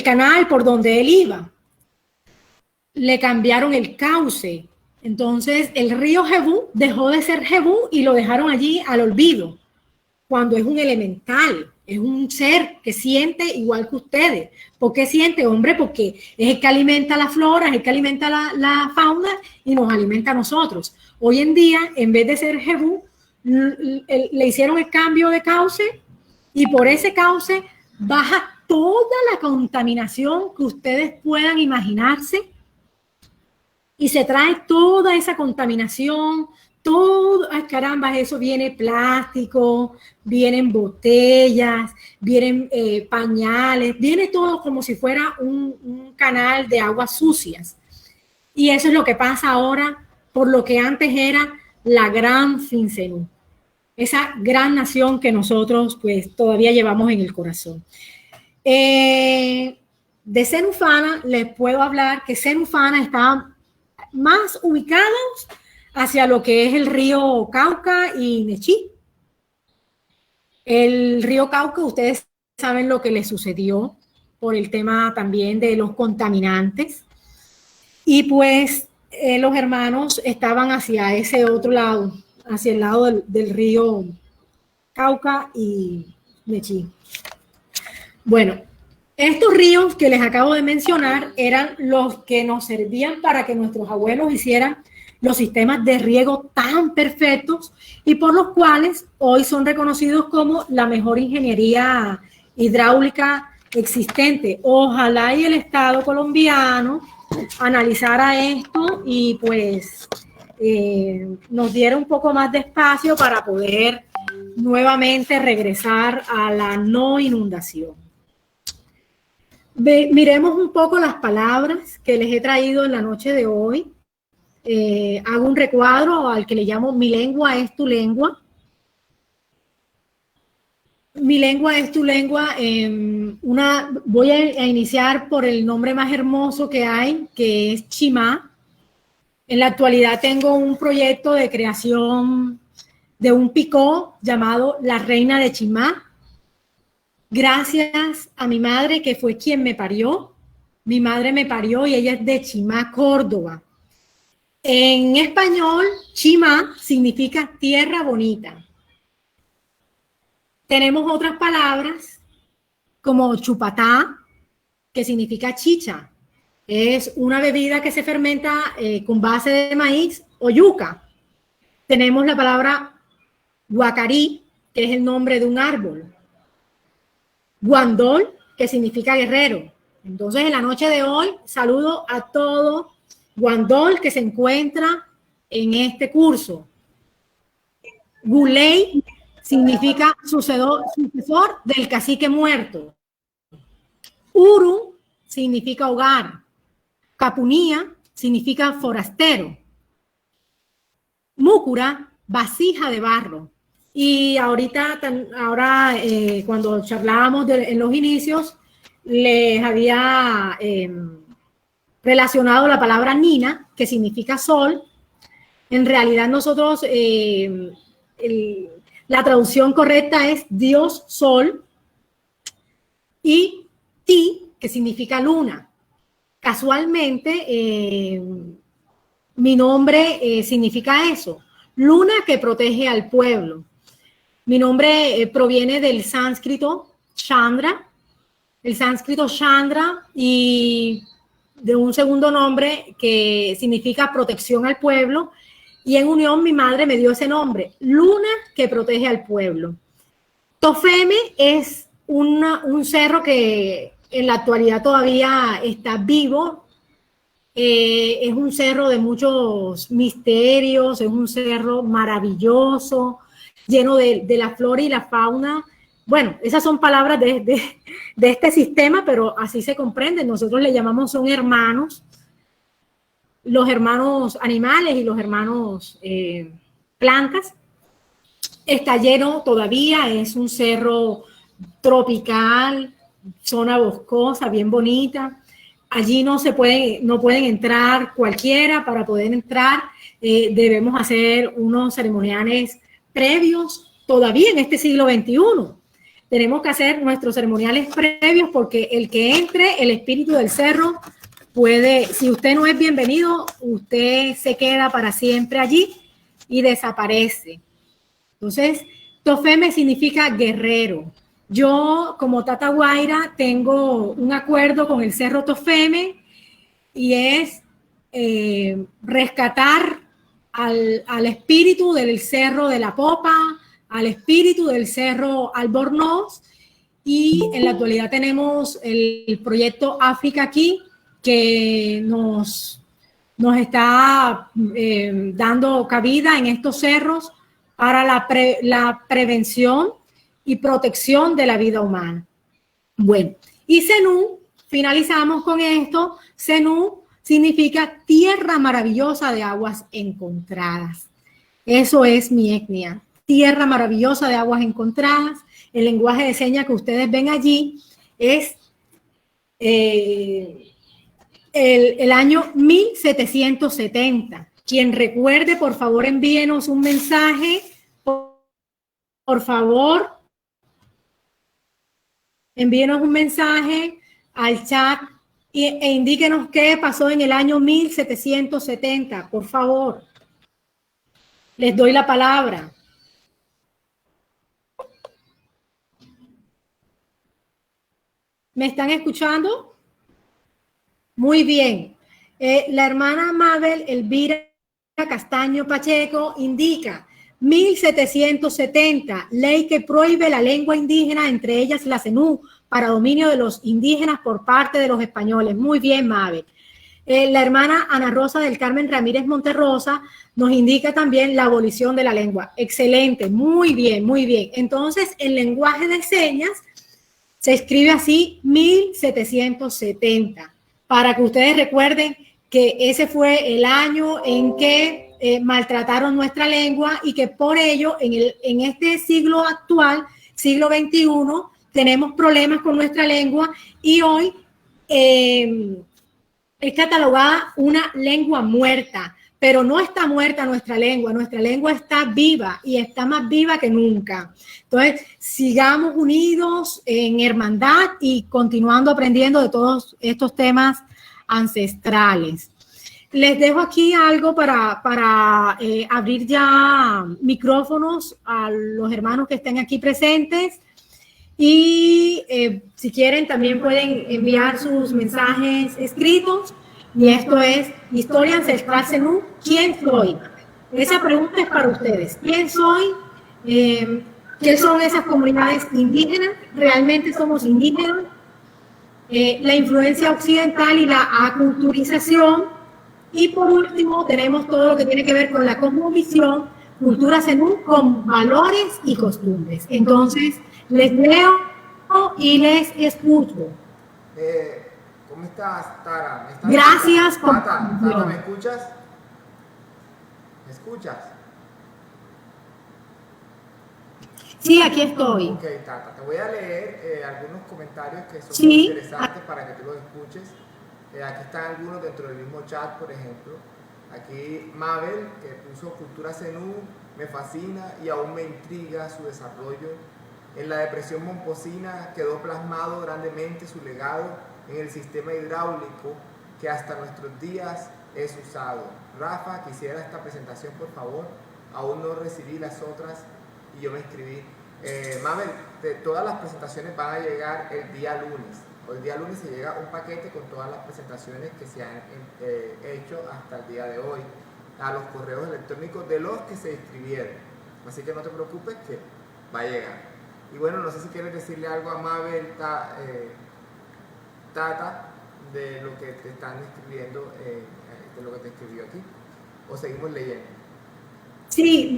canal por donde él iba. Le cambiaron el cauce. Entonces el río Jebú dejó de ser Jebú y lo dejaron allí al olvido, cuando es un elemental, es un ser que siente igual que ustedes. ¿Por qué siente, hombre? Porque es el que alimenta la flora, es el que alimenta la fauna y nos alimenta a nosotros. Hoy en día, en vez de ser Jebú, le hicieron el cambio de cauce, y por ese cauce baja toda la contaminación que ustedes puedan imaginarse, y se trae toda esa contaminación, todo, ay caramba, eso viene plástico, vienen botellas, vienen pañales, viene todo como si fuera un canal de aguas sucias. Y eso es lo que pasa ahora por lo que antes era la Gran Finzenú, esa gran nación que nosotros pues todavía llevamos en el corazón. De Zenufana les puedo hablar que Zenufana está más ubicados hacia lo que es el río Cauca y Nechí. El río Cauca, ustedes saben lo que le sucedió por el tema también de los contaminantes, y pues los hermanos estaban hacia ese otro lado, hacia el lado del río Cauca y Nechí. Bueno, estos ríos que les acabo de mencionar eran los que nos servían para que nuestros abuelos hicieran los sistemas de riego tan perfectos y por los cuales hoy son reconocidos como la mejor ingeniería hidráulica existente. Ojalá y el Estado colombiano analizara esto y pues nos diera un poco más de espacio para poder nuevamente regresar a la no inundación. Miremos un poco las palabras que les he traído en la noche de hoy. Hago un recuadro al que le llamo Mi lengua es tu lengua. Mi lengua es tu lengua. Voy a iniciar por el nombre más hermoso que hay, que es Chimá. En la actualidad tengo un proyecto de creación de un picó llamado La Reina de Chimá. Gracias a mi madre, que fue quien me parió. Mi madre me parió y ella es de Chimá, Córdoba. En español, Chimá significa tierra bonita. Tenemos otras palabras como chupatá, que significa chicha. Es una bebida que se fermenta con base de maíz o yuca. Tenemos la palabra guacarí, que es el nombre de un árbol. Guandol, que significa guerrero. Entonces, en la noche de hoy, saludo a todo Guandol que se encuentra en este curso. Guley significa sucesor del cacique muerto. Uru significa hogar. Capunía significa forastero. Múcura, vasija de barro. Y ahora cuando charlábamos en los inicios, les había relacionado la palabra Nina, que significa sol. En realidad nosotros, la traducción correcta es Dios Sol, y Ti, que significa luna. Casualmente, mi nombre significa eso, luna que protege al pueblo. Mi nombre proviene del sánscrito Chandra, y de un segundo nombre que significa protección al pueblo, y en unión mi madre me dio ese nombre, luna que protege al pueblo. Tofeme es un cerro que en la actualidad todavía está vivo. Es un cerro de muchos misterios, es un cerro maravilloso, lleno de la flora y la fauna. Bueno, esas son palabras de este sistema, pero así se comprende. Nosotros le llamamos, son hermanos, los hermanos animales y los hermanos plantas. Está lleno todavía, es un cerro tropical, zona boscosa, bien bonita. Allí no pueden entrar cualquiera. Para poder entrar debemos hacer unos ceremoniales previos todavía en este siglo XXI. Tenemos que hacer nuestros ceremoniales previos porque el que entre, el espíritu del cerro puede, si usted no es bienvenido, usted se queda para siempre allí y desaparece. Entonces, Tofeme significa guerrero. Yo, como Tata Guaira, tengo un acuerdo con el Cerro Tofeme y es rescatar al espíritu del Cerro de la Popa, al espíritu del Cerro Albornoz, y en la actualidad tenemos el proyecto África aquí, que nos está dando cabida en estos cerros para la prevención y protección de la vida humana. Bueno, y Zenú, finalizamos con esto. Zenú significa tierra maravillosa de aguas encontradas. Eso es mi etnia, tierra maravillosa de aguas encontradas. El lenguaje de señas que ustedes ven allí es el año 1770. Quien recuerde, por favor, envíenos un mensaje, por favor, envíenos un mensaje al chat e indíquenos qué pasó en el año 1770, por favor. Les doy la palabra. ¿Me están escuchando? Muy bien. La hermana Mabel Elvira Castaño Pacheco indica 1770, ley que prohíbe la lengua indígena, entre ellas la zenú, para dominio de los indígenas por parte de los españoles. Muy bien, Mabel. La hermana Ana Rosa del Carmen Ramírez Monterrosa nos indica también la abolición de la lengua. Excelente, muy bien, muy bien. Entonces, el lenguaje de señas se escribe así, 1770, para que ustedes recuerden que ese fue el año en que maltrataron nuestra lengua y que por ello en este siglo actual, siglo XXI, tenemos problemas con nuestra lengua y hoy es catalogada una lengua muerta, pero no está muerta nuestra lengua está viva y está más viva que nunca. Entonces, sigamos unidos en hermandad y continuando aprendiendo de todos estos temas ancestrales. Les dejo aquí algo para abrir ya micrófonos a los hermanos que estén aquí presentes y si quieren también pueden enviar sus mensajes escritos y esto es Historia Ancestral Zenú, ¿quién soy? Esa pregunta es para ustedes. ¿Quién soy? ¿Qué son esas comunidades indígenas? ¿Realmente somos indígenas? La influencia occidental y la aculturización. Y por último, tenemos todo lo que tiene que ver con la cosmovisión, cultura zenú con valores y costumbres. Entonces, les leo y les escucho. ¿Cómo estás, Tara? Gracias por... Tata, ¿me escuchas? ¿Me escuchas? Sí, aquí estoy. Ok, Tata, te voy a leer algunos comentarios que son Sí. muy interesantes para que tú los escuches. Aquí están algunos dentro del mismo chat, por ejemplo. Aquí Mabel, que puso cultura zenú, me fascina y aún me intriga su desarrollo. En la depresión momposina quedó plasmado grandemente su legado en el sistema hidráulico que hasta nuestros días es usado. Rafa, quisiera esta presentación, por favor. Aún no recibí las otras y yo me inscribí. Mabel, todas las presentaciones van a llegar el día lunes. El día lunes se llega un paquete con todas las presentaciones que se han hecho hasta el día de hoy a los correos electrónicos de los que se inscribieron. Así que no te preocupes que va a llegar. Y bueno, no sé si quieres decirle algo a Mabel, Tata, de lo que te están escribiendo, de lo que te escribió aquí. O seguimos leyendo. Sí,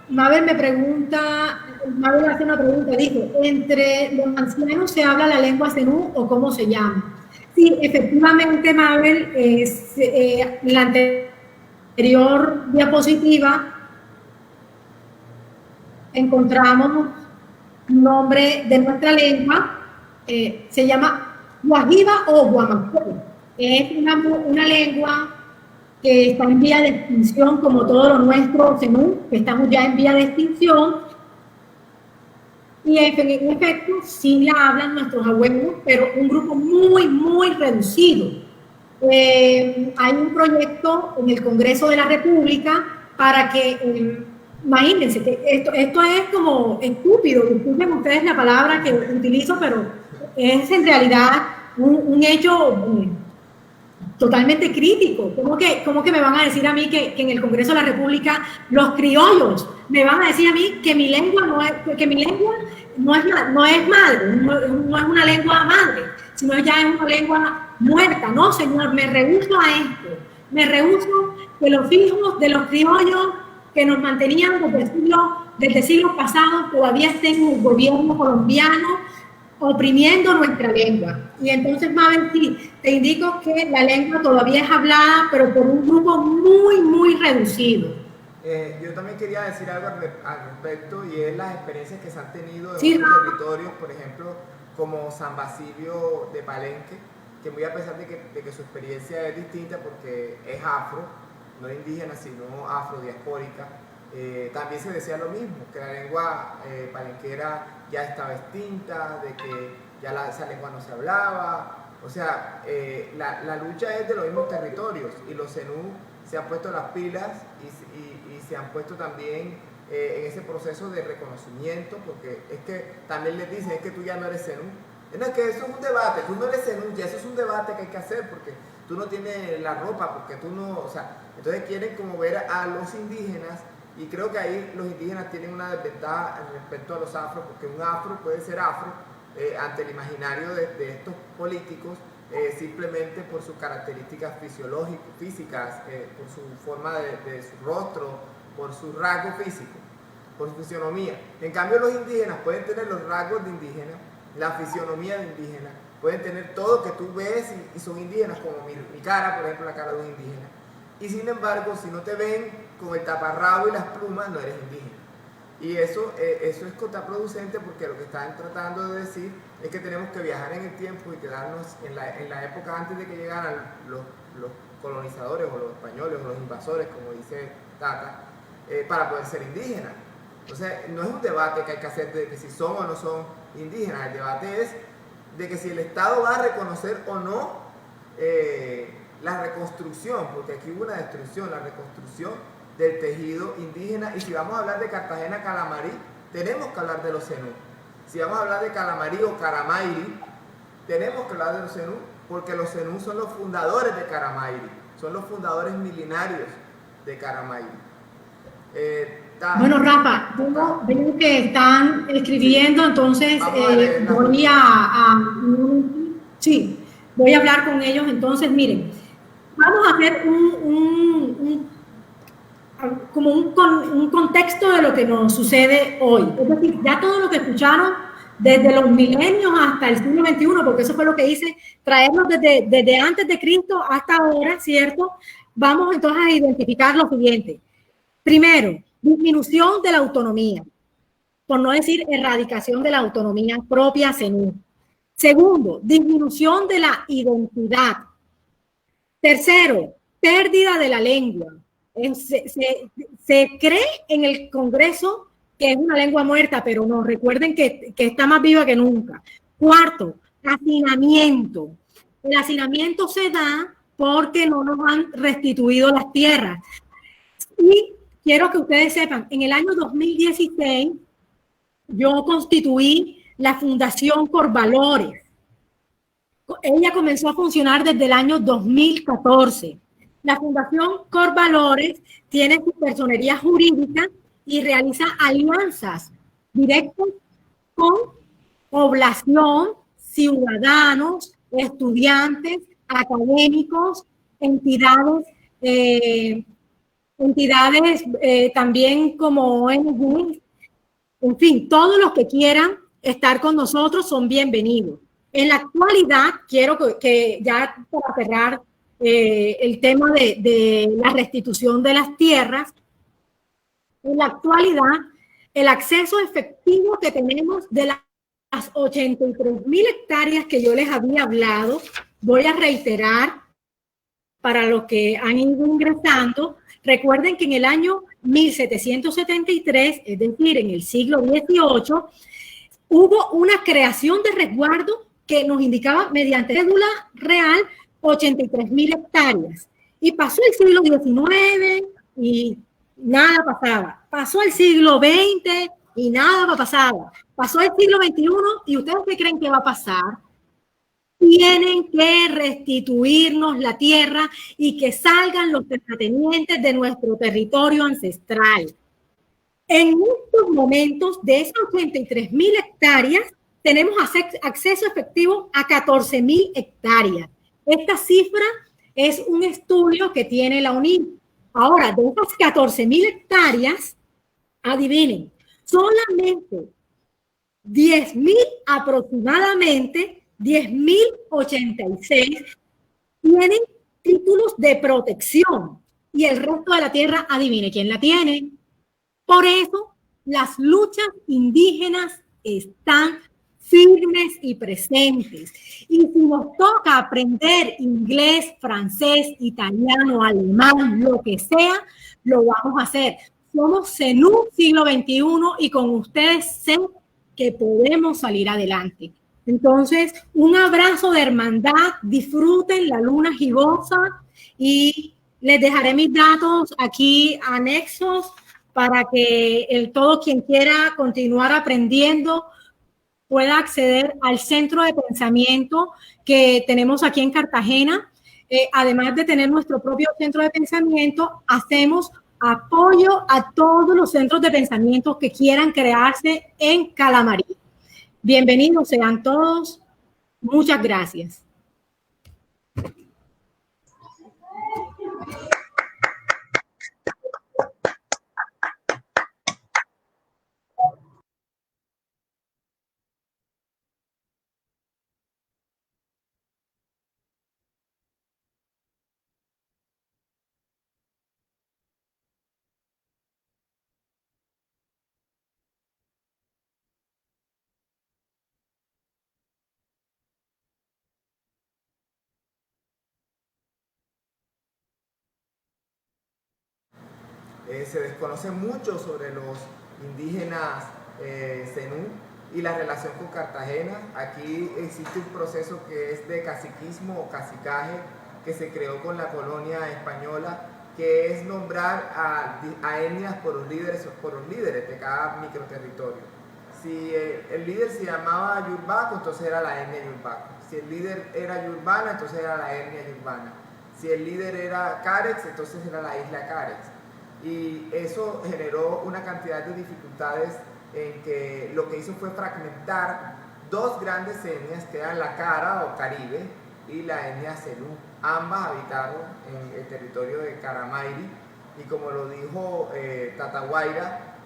Mabel me pregunta, Mabel hace una pregunta, dijo, ¿entre los ancianos se habla la lengua zenú o cómo se llama? Sí, efectivamente, Mabel, la anterior diapositiva encontramos un nombre de nuestra lengua, se llama Guajiba o Guamacó. Es una lengua que está en vía de extinción, como todo lo nuestro, zenú, que estamos ya en vía de extinción. Y en efecto, sí la hablan nuestros abuelos, pero un grupo muy, muy reducido. Hay un proyecto en el Congreso de la República para que, imagínense, que esto es como estúpido, disculpen ustedes la palabra que utilizo, pero es en realidad un hecho totalmente crítico. ¿Cómo que me van a decir a mí que en el Congreso de la República los criollos me van a decir a mí que mi lengua no es madre, no es una lengua madre, sino ya es una lengua muerta? No, señor, me rehúso a esto. Me rehúso que los hijos de los criollos que nos mantenían desde siglos pasados todavía estén en el gobierno colombiano oprimiendo nuestra lengua. Y entonces, Mabel, sí, te indico que la lengua todavía es hablada, pero por un grupo muy, muy reducido. Yo también quería decir algo al respecto, y es las experiencias que se han tenido en Sí, otros territorios, por ejemplo, como San Basilio de Palenque, que muy a pesar de que su experiencia es distinta porque es afro, no indígena, sino afrodiaspórica, también se decía lo mismo, que la lengua palenquera ya estaba extinta, de que ya esa lengua no se hablaba. O sea, la lucha es de los mismos territorios, y los zenú se han puesto las pilas y se han puesto también en ese proceso de reconocimiento, porque es que también les dicen, es que tú ya no eres zenú, No, es que eso es un debate, tú no eres zenú, ya eso es un debate que hay que hacer porque tú no tienes la ropa, porque tú no, o sea, entonces quieren como ver a los indígenas y creo que ahí los indígenas tienen una desventaja respecto a los afros, porque un afro puede ser afro ante el imaginario de estos políticos simplemente por sus características fisiológicas, físicas, por su forma de su rostro, por sus rasgos físicos, por su fisionomía. En cambio los indígenas pueden tener los rasgos de indígenas, la fisionomía de indígena, pueden tener todo que tú ves y son indígenas, como mi cara, por ejemplo, la cara de un indígena. Y sin embargo, si no te ven con el taparrabo y las plumas, no eres indígena. Y eso es contraproducente porque lo que están tratando de decir es que tenemos que viajar en el tiempo y quedarnos en la época antes de que llegaran los colonizadores o los españoles o los invasores, como dice Tata, para poder ser indígenas. Entonces, no es un debate que hay que hacer de que si son o no son indígenas, el debate es de que si el Estado va a reconocer o no la reconstrucción, porque aquí hubo una destrucción, la reconstrucción del tejido indígena. Y si vamos a hablar de Cartagena Calamarí, tenemos que hablar de los zenú. Si vamos a hablar de Calamarí o Caramairi, tenemos que hablar de los zenú, porque los zenú son los fundadores de Caramairi, son los fundadores milenarios de Caramairi. Bueno, Rafa, veo que están escribiendo, entonces voy a hablar con ellos. Entonces, miren, vamos a hacer un contexto de lo que nos sucede hoy. Es decir, ya todo lo que escucharon desde los milenios hasta el siglo XXI, porque eso fue lo que hice, traernos desde antes de Cristo hasta ahora, ¿cierto? Vamos entonces a identificar lo siguiente. Primero, disminución de la autonomía, por no decir erradicación de la autonomía propia zenú. Segundo, disminución de la identidad. Tercero, pérdida de la lengua. Se cree en el Congreso que es una lengua muerta, pero no, recuerden que está más viva que nunca. Cuarto, hacinamiento. El hacinamiento se da porque no nos han restituido las tierras. Y quiero que ustedes sepan, en el año 2016 yo constituí la Fundación Corvalores. Ella comenzó a funcionar desde el año 2014. La Fundación Corvalores tiene su personería jurídica y realiza alianzas directas con población, ciudadanos, estudiantes, académicos, entidades también como ONG, en fin, todos los que quieran estar con nosotros son bienvenidos. En la actualidad, quiero que ya para cerrar el tema de la restitución de las tierras, en la actualidad, el acceso efectivo que tenemos de las 83,000 hectáreas que yo les había hablado, voy a reiterar para los que han ido ingresando. Recuerden que en el año 1773, es decir, en el siglo XVIII, hubo una creación de resguardo que nos indicaba mediante cédula real 83,000 hectáreas. Y pasó el siglo XIX y nada pasaba. Pasó el siglo XX y nada pasaba. Pasó el siglo XXI y ¿ustedes qué creen que va a pasar? Tienen que restituirnos la tierra y que salgan los terratenientes de nuestro territorio ancestral. En estos momentos, de esas 83,000 hectáreas, tenemos acceso efectivo a 14,000 hectáreas. Esta cifra es un estudio que tiene la UNIL. Ahora, de esas 14,000 hectáreas, adivinen, solamente 10,000 aproximadamente, 10,086 tienen títulos de protección y el resto de la tierra, adivine quién la tiene. Por eso, las luchas indígenas están firmes y presentes. Y si nos toca aprender inglés, francés, italiano, alemán, lo que sea, lo vamos a hacer. Somos zenú siglo XXI y con ustedes sé que podemos salir adelante. Entonces, un abrazo de hermandad, disfruten la luna gibosa y les dejaré mis datos aquí anexos para que todo quien quiera continuar aprendiendo pueda acceder al centro de pensamiento que tenemos aquí en Cartagena. Además de tener nuestro propio centro de pensamiento, hacemos apoyo a todos los centros de pensamiento que quieran crearse en Calamarí. Bienvenidos sean todos. Muchas gracias. Se desconoce mucho sobre los indígenas zenú y la relación con Cartagena. Aquí existe un proceso que es de caciquismo o cacicaje que se creó con la colonia española, que es nombrar a etnias por los líderes de cada microterritorio. Si el líder se llamaba Yurbaco, entonces era la etnia Yurbaco. Si el líder era Yurbana, entonces era la etnia Yurbana. Si el líder era Carex, entonces era la isla Carex. Y eso generó una cantidad de dificultades en que lo que hizo fue fragmentar dos grandes etnias, que eran la Cara o Caribe y la etnia Zenú. Ambas habitaron en el territorio de Caramairi, y como lo dijo Tata Guaira,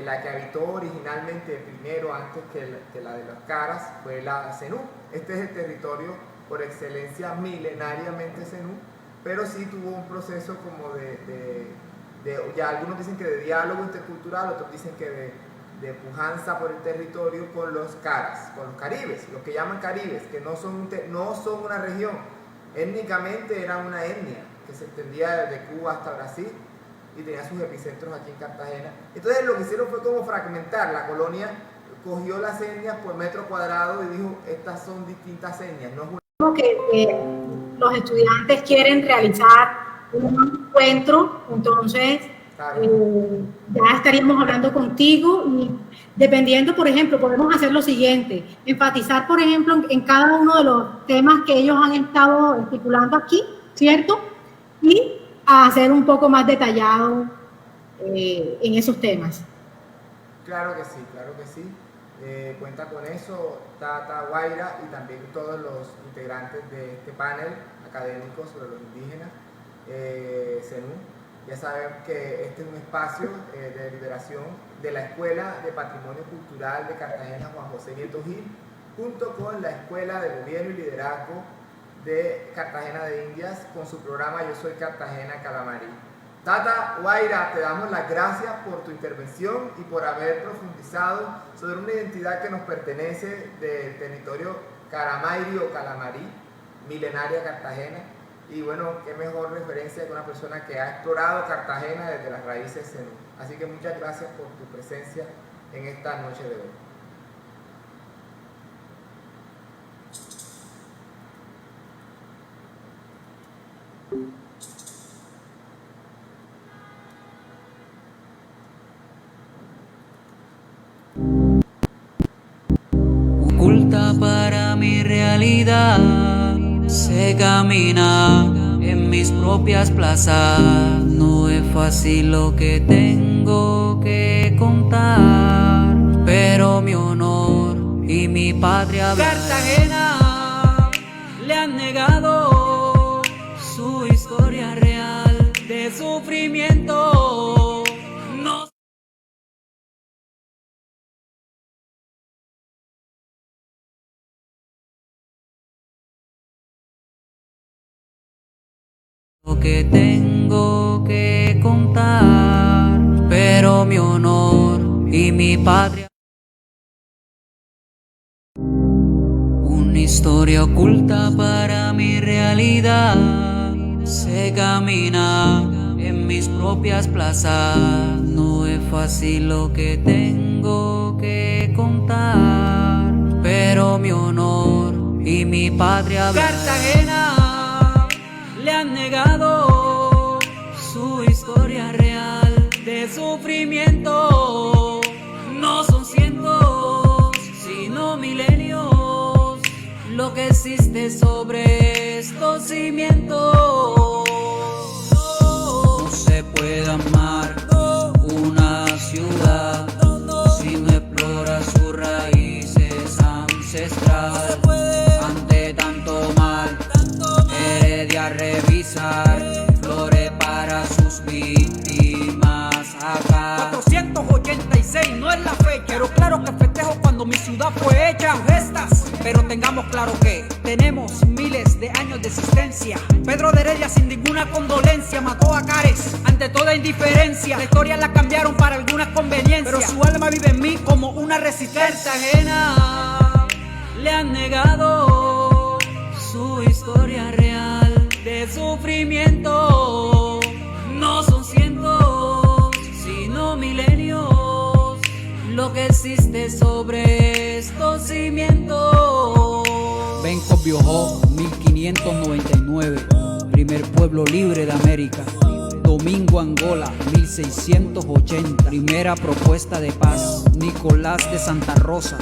la que habitó originalmente primero, antes que la de las Caras, fue la Zenú. Este es el territorio por excelencia milenariamente Zenú, pero sí tuvo un proceso como ya algunos dicen que de diálogo intercultural, otros dicen que de pujanza por el territorio con los Caras, con los Caribes, los que llaman Caribes, que no son una región, étnicamente eran una etnia que se extendía desde Cuba hasta Brasil y tenía sus epicentros aquí en Cartagena. Entonces lo que hicieron fue como fragmentar. La colonia cogió las etnias por metro cuadrado y dijo, estas son distintas etnias, no es una... Que los estudiantes quieren realizar un encuentro, entonces claro, ya estaríamos hablando contigo, y dependiendo, por ejemplo, podemos hacer lo siguiente: enfatizar, por ejemplo, en cada uno de los temas que ellos han estado estipulando aquí, ¿cierto? Y hacer un poco más detallado en esos temas. Claro que sí, claro que sí. Cuenta con eso Tata Guaira y también todos los integrantes de este panel académico sobre los indígenas zenú. Ya saben que este es un espacio de deliberación de la Escuela de Patrimonio Cultural de Cartagena Juan José Nieto Gil, junto con la Escuela de Gobierno y Liderazgo de Cartagena de Indias, con su programa Yo Soy Cartagena Calamarí. Tata Guaira, te damos las gracias por tu intervención y por haber profundizado sobre una identidad que nos pertenece del territorio Caramairi o Calamarí, milenaria Cartagena. Y bueno, qué mejor referencia que una persona que ha explorado Cartagena desde las raíces zenú. Así que muchas gracias por tu presencia en esta noche de hoy. Oculta para mi realidad, se camina en mis propias plazas. No es fácil lo que tengo que contar, pero mi honor y mi patria Cartagena le han negado su historia real de sufrimiento. No lo que tengo que contar, pero mi honor y mi patria. Una historia oculta para mi realidad, se camina en mis propias plazas. No es fácil lo que tengo que contar, pero mi honor y mi patria Cartagena le han negado su historia real de sufrimiento. No son cientos, sino miles. lo que existe sobre estos cimientos. No se puede amar una ciudad si no explora sus raíces ancestrales. Ante tanto mal, Heredia revisar flores para sus víctimas acá. 486 no es la fecha, pero claro que festejo cuando mi ciudad fue hecha. Gestas, pero tengamos claro que tenemos miles de años de existencia. Pedro de Heredia sin ninguna condolencia mató a Cares ante toda indiferencia. La historia la cambiaron para algunas conveniencias, pero su alma vive en mí como una resistencia ajena. Le han negado su historia real de sufrimiento. No son cientos, sino milenios, lo que existe sobre estos cimientos. Benco Biojó, 1599, primer pueblo libre de América. Domingo Angola, 1680, primera propuesta de paz. Nicolás de Santa Rosa,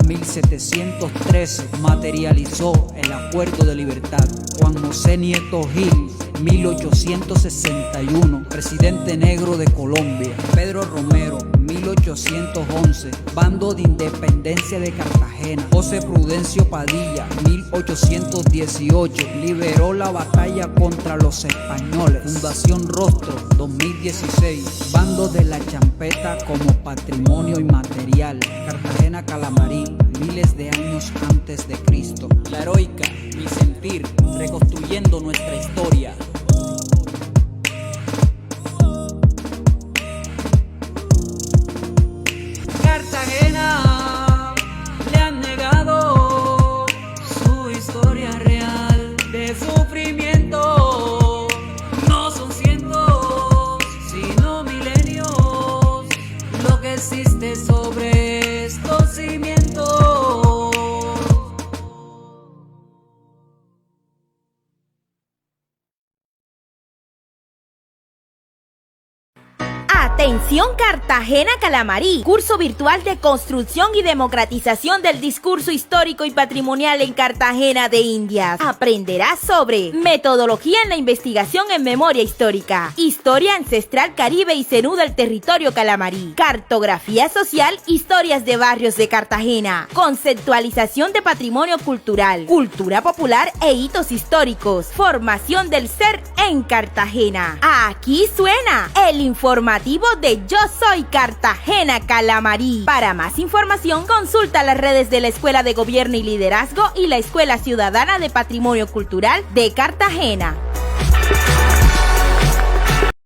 1713, materializó el acuerdo de libertad. Juan José Nieto Gil, 1861, presidente negro de Colombia. Pedro Romero, 1811, bando de independencia de Cartagena. José Prudencio Padilla, 1818, liberó la batalla contra los españoles. Fundación Rostro, 2016, bando de la champeta como patrimonio inmaterial. Cartagena Calamarí, miles de años antes de Cristo. La heroica, mi sentir, reconstruyendo nuestra historia. Cartagena le han negado su historia real de sufrimiento. No son cientos, sino milenios, lo que existe sobre estos cimientos. Atención Cartagena Calamarí, curso virtual de construcción y democratización del discurso histórico y patrimonial en Cartagena de Indias. Aprenderás sobre metodología en la investigación en memoria histórica, historia ancestral caribe y cenú del territorio calamarí, cartografía social, historias de barrios de Cartagena, conceptualización de patrimonio cultural, cultura popular e hitos históricos, formación del ser en Cartagena. Aquí suena el informativo de Yo Soy Cartagena Calamarí. Para más información, consulta las redes de la Escuela de Gobierno y Liderazgo y la Escuela Ciudadana de Patrimonio Cultural de Cartagena.